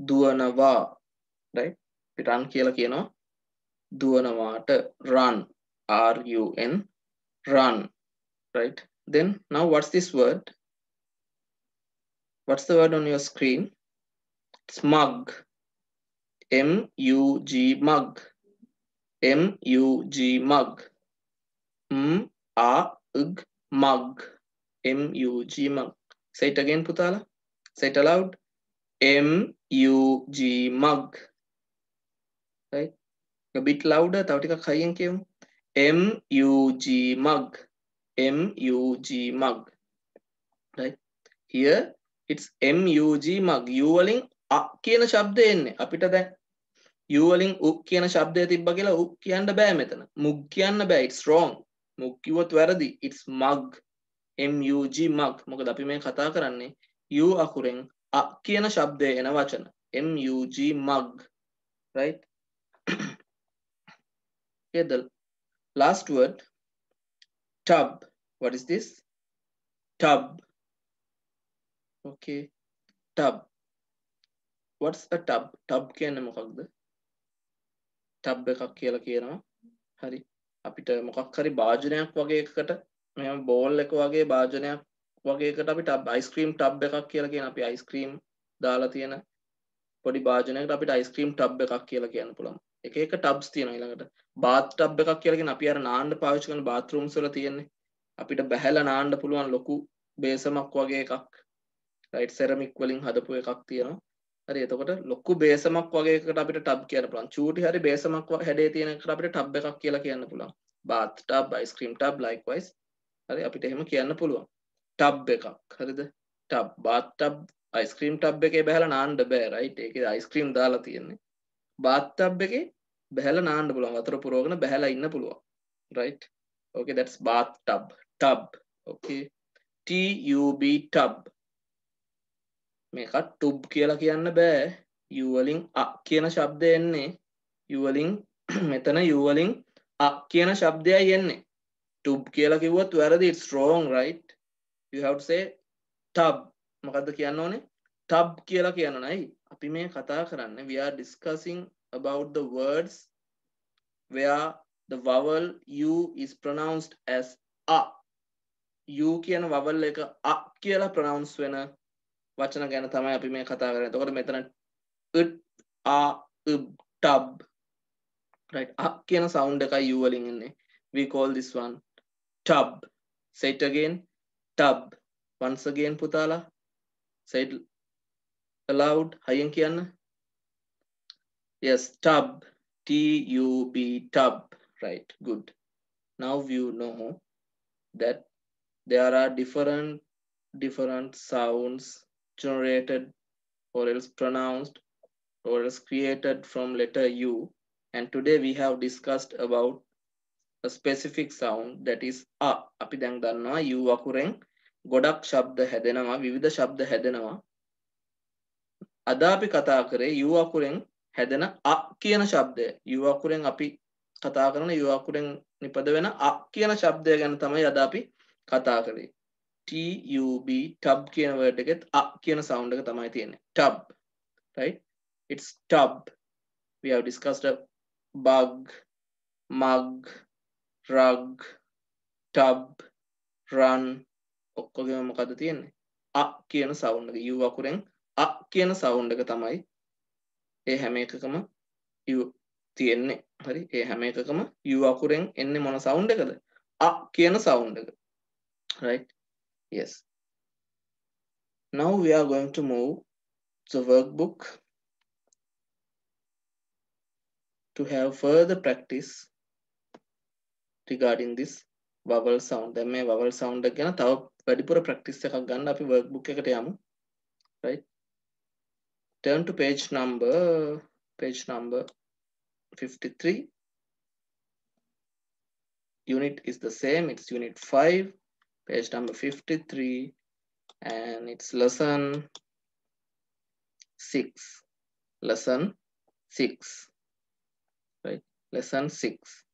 දුවනවා. Right? run කියලා කියනවා දුවනවාට. Run. R U N. Run. Right? Then now what's this word? What's the word on your screen? It's mug. M U G mug. M U G mug. Mug. M U G mug. Say it again, Putala. Say it aloud. M U G mug. Right? A bit louder. තව ටිකක් හයියෙන් කියමු. M U G mug. M U G mug. Right? Here it's M U G mug. U වලින් A කියන ශබ්දය එන්නේ. අපිට දැන් U වලින් U කියන ශබ්දය තිබ්බ කියලා U කියන්න බෑ මෙතන. mug කියන්න බෑ. It's wrong. mug කිව්වොත් වැරදි. It's mug. M U G mug. මොකද අපි මේ කතා කරන්නේ U අකුරෙන් A කියන ශබ්දය එන වචන. M U G mug. Right? Okay, the last word, tub. What is this? Tub. Okay, tub. What's a tub? Tub කියන්නේ මොකක්ද? tub එකක් කියලා කියනවා. හරි. අපිට මොකක් හරි භාජනයක් වගේ එකකට මෙහෙම බෝල් එක වගේ භාජනයක් වගේ එකකට අපි tub ice cream tub එකක් කියලා කියන අපි ice cream දාලා තියෙන පොඩි භාජනයකට අපිට ice cream tub එකක් කියලා කියන්න පුළුවන්. එක එක tubs තියෙනවා ඊළඟට. bath tub එකක් කියලා කියන අපි අර නාන්න පාවිච්චි කරන bathrooms වල තියෙන්නේ. අපිට බැහැලා නාන්න පුළුවන් ලොකු බේසමක් වගේ එකක්. right? ceramic වලින් හදපු එකක් තියෙනවා. හරි එතකොට ලොකු බේසමක් වගේ එකකට අපිට tub කියන්න පුළුවන්. චූටි හරි බේසමක් හැඩේ තියෙන එකට අපිට tub එකක් කියලා කියන්න පුළුවන්. bath tub, ice cream tub likewise. හරි අපිට එහෙම කියන්න පුළුවන්. tub එකක්. හරිද? tub, bath tub, ice cream tub එකේ බැහැලා නාන්න බෑ. right? ඒකේ ice cream දාලා තියෙන්නේ. bath tub එකේ බැහැලා නාන්න පුළුවන්. වතුර පුරවගෙන බැහැලා ඉන්න පුළුවන්. right? okay, that's bath tub. tub. okay. T U B tub. මේක tub කියලා කියන්න බෑ. U වලින් A කියන ශබ්දය එන්නේ. U වලින් මෙතන U වලින් A කියන ශබ්දයයි එන්නේ. tub කියලා කිව්වොත් වැරදි. It's wrong, right? You have to say tub. මොකද්ද කියන්න ඕනේ? tub කියලා කියන්න නයි. අපි මේ කතා කරන්නේ we are discussing about the words where the vowel U is pronounced as A. U කියන vowel එක A කියලා pronounce වෙන වචන ගැන තමයි අපි මේ කතා කරන්නේ. එතකොට මෙතන tub. right? A කියන sound එකයි U වලින් එන්නේ. We call this one tub. Say it again. Tub. Once again, Putala. Say it aloud. හයියෙන් කියන්න. Yes, tub. T-U-B, tub. Right, good. Now you know that there are different sounds generated or else pronounced or else created from letter U, and today we have discussed about a specific sound that is A. අපි දැන් දන්නවා U අකුරෙන් ගොඩක් ශබ්ද හැදෙනවා, විවිධ ශබ්ද හැදෙනවා. අද අපි කතා කරේ U අකුරෙන් හැදෙන A කියන ශබ්දය. U අකුරෙන් අපි කතා කරන U අකුරෙන් නිපද වෙන A කියන ශබ්දය ගැන තමයි අද අපි කතා කරේ. TUB tub කියන word එකෙත් a කියන sound එක තමයි තියෙන්නේ. Tub, right? It's tub. We have discussed a bug, mug, rug, tub, run. ඔක්කොගෙම මොකද්ද තියෙන්නේ? a කියන sound එක. U අකුරෙන් a කියන sound එක තමයි ඒ හැම එකකම U තියෙන්නේ. හරි? ඒ හැම එකකම U අකුරෙන් එන්නේ මොන sound එකද? a කියන sound එක. Right? Yes. Now we are going to move the workbook to have further practice regarding this vowel sound. දැන් මේ vowel sound එක ගැන තව වැඩිපුර practice එකක් ගන්න අපි workbook එකට යමු. Right? Turn to page number 53. Unit is the same. It's unit 5, page number 53, and it's lesson 6. Lesson 6. Right? Lesson 6.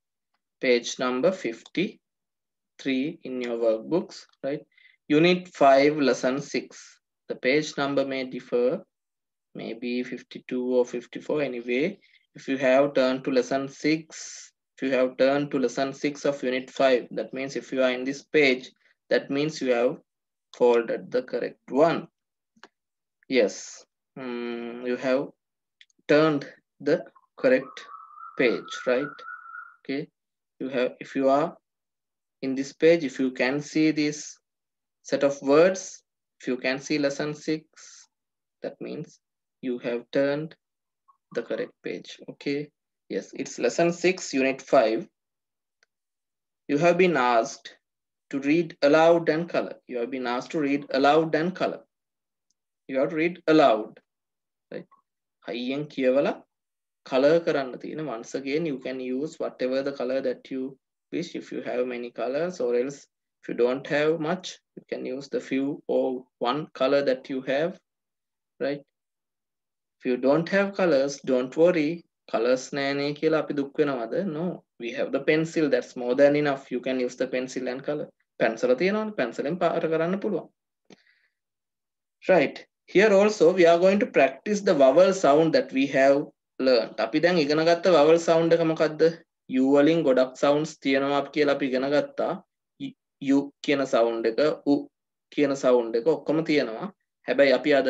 Page number 53 in your workbooks. Right? Unit 5, lesson 6. The page number may differ, maybe 52 or 54. Anyway, if you have turned to lesson 6, if you have turned to lesson 6 of unit 5, that means if you are in this page, that means you have folded the correct one. Yes, you have turned the correct page, right? Okay, you have, if you are in this page, if you can see this set of words, if you can see lesson 6, that means you have turned the correct page. Okay, yes, it's lesson 6, unit 5. You have been asked to read aloud and color. You have been asked to read aloud and color. You have to read aloud, right? හයියෙන් කියවලා color කරන්න තියෙන. Once again, you can use whatever the color that you wish. If you have many colors, or else if you don't have much, you can use the few or one color that you have, right? If you don't have colors, don't worry. Colors නෑනේ කියලා අපි දුක් වෙනවද? No, we have the pencil. That's more than enough. You can use the pencil and color. Pencil තියෙනවනේ, pencilෙන් පාට කරන්න පුළුවන්. Right. Here also we are going to practice the vowel sound that we have learned. අපි දැන් ඉගෙන ගත්ත vowel sound එක මොකද්ද? U වලින් ගොඩක් sounds තියෙනවා කියලා අපි ඉගෙන ගත්තා. U කියන sound එක, U කියන sound එක ඔක්කොම තියෙනවා. හැබැයි අපි අද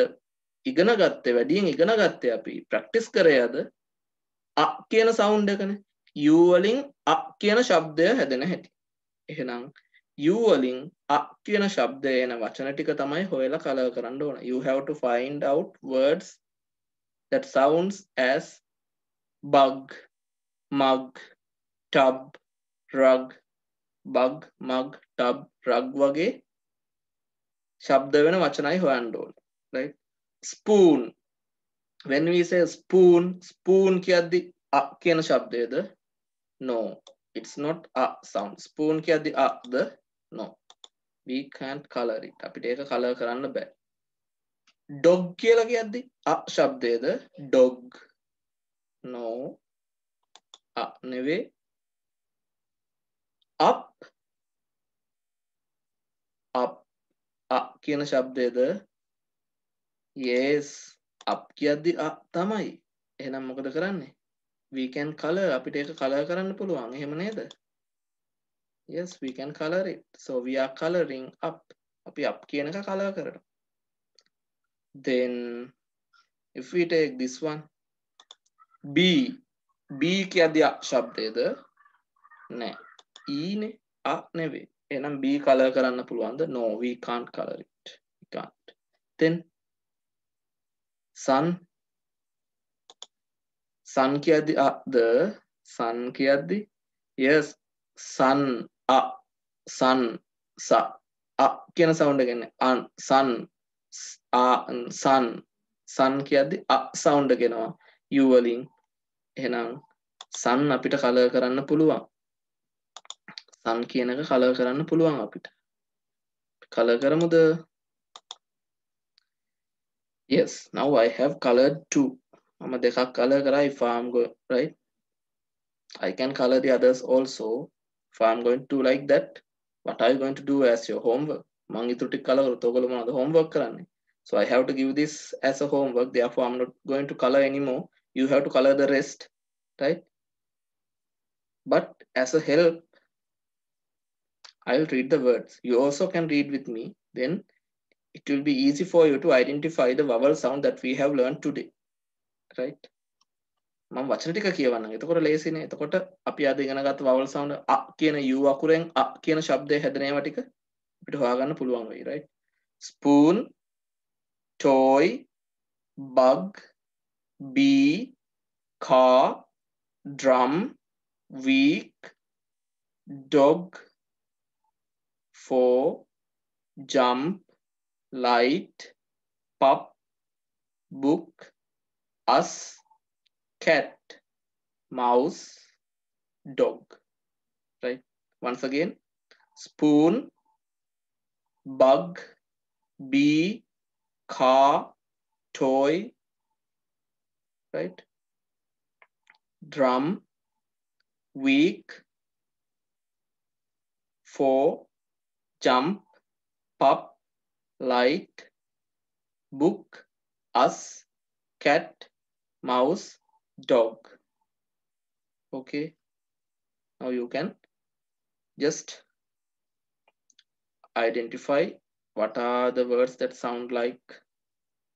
ඉගෙන ගත්තේ, වැඩියෙන් ඉගෙන ගත්තේ අපි practice කරේ අද a කියන sound එකනේ. U වලින් a කියන ශබ්දය හැදෙන හැටි. එහෙනම් U වලින් a කියන ශබ්දය එන වචන ටික තමයි හොයලා color කරන්න ඕන. You have to find out words that sounds as bug, mug, tub, rug, bug, mug, tub, rug වගේ ශබ්ද වෙන වචනයි හොයන්න ඕන. Right? Spoon. When we say spoon, spoon කියද්දි a කියන ශබ්දයද? No, it's not a sound. Spoon කියද්දි a the? No. We can't color it. අපිට ඒක color කරන්න බෑ. Dog කියලා කියද්දි a ශබ්දයද? Dog. No. A නෙවෙයි. Up. Up. A කියන ශබ්දයද? Yes. Up කියද්දි a තමයි. එහෙනම් මොකද කරන්නේ? We can color. අපිට ඒක color කරන්න පුළුවන්. එහෙම නේද? Yes, we can color it. So we are coloring up. අපි up කියන එක color කරනවා. Then if we take this one, B. B කියද්දි a ශබ්දයද? නෑ. E නේ. A නෙවෙයි. එහෙනම් B color කරන්න පුළුවන්ද? No, we can't color it. We can't. Then sun. Sun කියද්දි a the? Sun කියද්දි? Yes, sun. A. Sun. Sa. A කියන sound එක එන්නේ. An. Sun. A. Sun. Sun කියද්දි a sound එක එනවා. U වලින්. එහෙනම් sun අපිට color කරන්න පුළුවන්. sun කියන එක color කරන්න පුළුවන් අපිට. color කරමුද? Yes, now I have colored 2. මම දෙකක් color කරා. If I'm going, right? I can color the others also. If I'm going to do like that, what are you going to do as your homework? මං ඊටු ටික colour කරොත් ඔයගොල්ලෝ මොනවද homework කරන්නේ? So I have to give this as a homework. Therefore, I'm not going to color anymore. You have to color the rest, right? But as a help, I'll read the words. You also can read with me. Then it will be easy for you to identify the vowel sound that we have learned today, right? මම වචන ටික කියවන්නම්. එතකොට ලේසිනේ. එතකොට අපි අද ඉගෙන ගත්ත vowel sound අ කියන u අකුරෙන් අ කියන ශබ්දය හැදෙන ඒවා ටික අපිට හොයාගන්න පුළුවන් වෙයි, right? Spoon, toy, bug, bee, car, drum, week, dog, for, jump, light, pup, book, us, cat, mouse, dog, right? Once again, spoon, bug, bee, car, toy, right? Drum, week, for, jump, pup, light, book, us, cat, mouse, dog. Okay, now you can just identify what are the words that sound like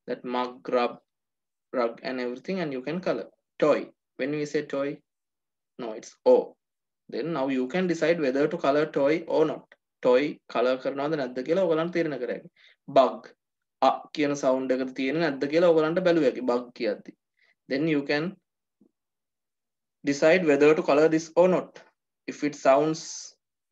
that mug, rug and everything, and you can color. Toy, when we say toy, no, it's O. Then now you can decide whether to color toy or not. Toy color කරනවද නැද්ද කියලා ඔයගලන්ට තීරණය කරගන්න. Bug අ කියන sound එක තියෙන නැද්ද කියලා ඔයගලන්ට බැලුවකි bug කියද්දි. Then you can decide whether to color this or not. If it sounds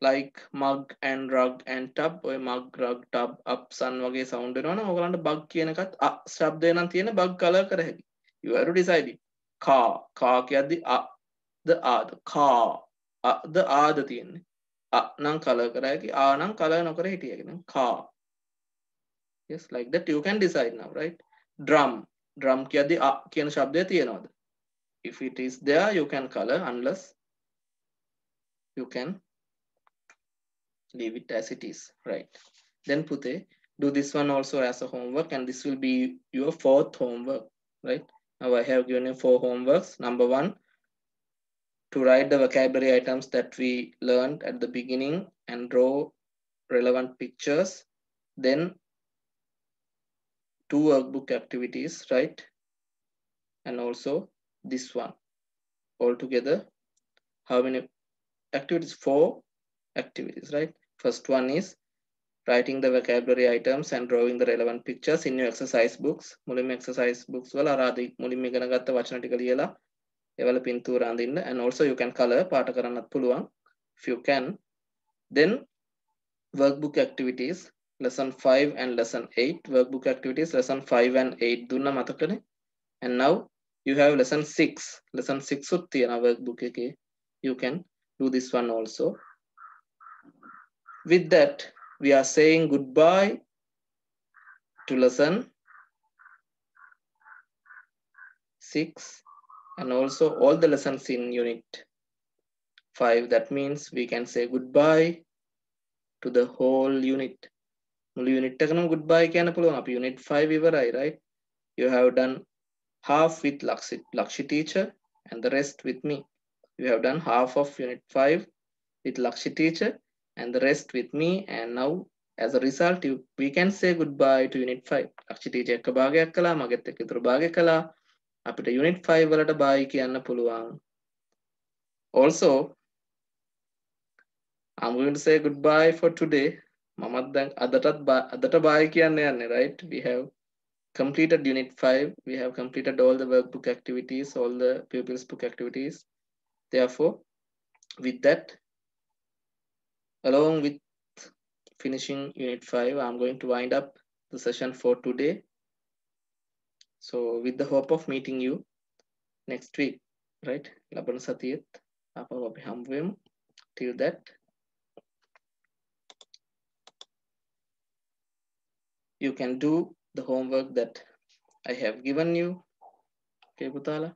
like mug and rug and tub, or mug, rug, tub, up, sun වගේ sound වෙනවනම් ඔයගලන්ට bug කියන එකත් අ ශබ්දය නම් තියෙන bug color කර හැකි. You have to decide it. Car කියද්දි a the car the ද තියෙන්නේ. අ නම් color කර හැකි, ආ නම් color නොකර හිටිය හැකි. car. Yes, like that you can decide now, right? Drum කියද්දි අ කියන ශබ්දය තියෙනවද? If it is there, you can color, unless you can leave it as it is, right? Then Pute, do this one also as a homework, and this will be your 4th homework, right? Now I have given you 4 homeworks. Number 1, to write the vocabulary items that we learned at the beginning and draw relevant pictures. Then 2 workbook activities, right? And also this one. Altogether, how many activities? 4 activities, right? First one is writing the vocabulary items and drawing the relevant pictures in your exercise books. මුලින්ම exercise books වල අර මුලින්ම ඉගෙන ගත්ත වචන ටික ලියලා ඒවල පින්තූර අඳින්න, and also you can color පාට කරන්නත් පුළුවන් if you can. Then workbook activities, lesson 5 and lesson 8. Workbook activities lesson 5 and 8 දුන්න මතකනේ. And now you have lesson 6. Lesson 6 උත් තියෙනවා workbook එකේ. You can do this one also. With that, we are saying goodbye to lesson 6 and also all the lessons in unit 5. That means we can say goodbye to the whole unit. මුළු unit එකනම goodbye කියන්න පුළුවන්. අපි unit 5 ඉවරයි, right? You have done half with Lakshi teacher and the rest with me. You have done half of unit 5 with Lakshi teacher and the rest with me, and now as a result we can say goodbye to unit 5. Lakshi teacher එක භාගයක් කළා, මගෙත් එක්ක ඉතුරු භාගයක් කළා. අපිට unit 5 වලට bye කියන්න පුළුවන්. Also, I'm going to say goodbye for today. මමත් දැන් අදට bye කියන්න යන්නේ, right? We have completed unit 5. We have completed all the workbook activities, all the pupils book activities. Therefore, with that, along with finishing unit 5, I'm going to wind up the session for today. So with the hope of meeting you next week, right? ලබන සතියෙත් අපව අපි හම්බ වෙමු. Till that, you can do the homework that I have given you. Okay, Putala.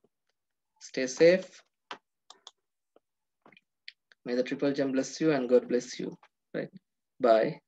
Stay safe. May the Triple Gem bless you and God bless you. Right? Bye.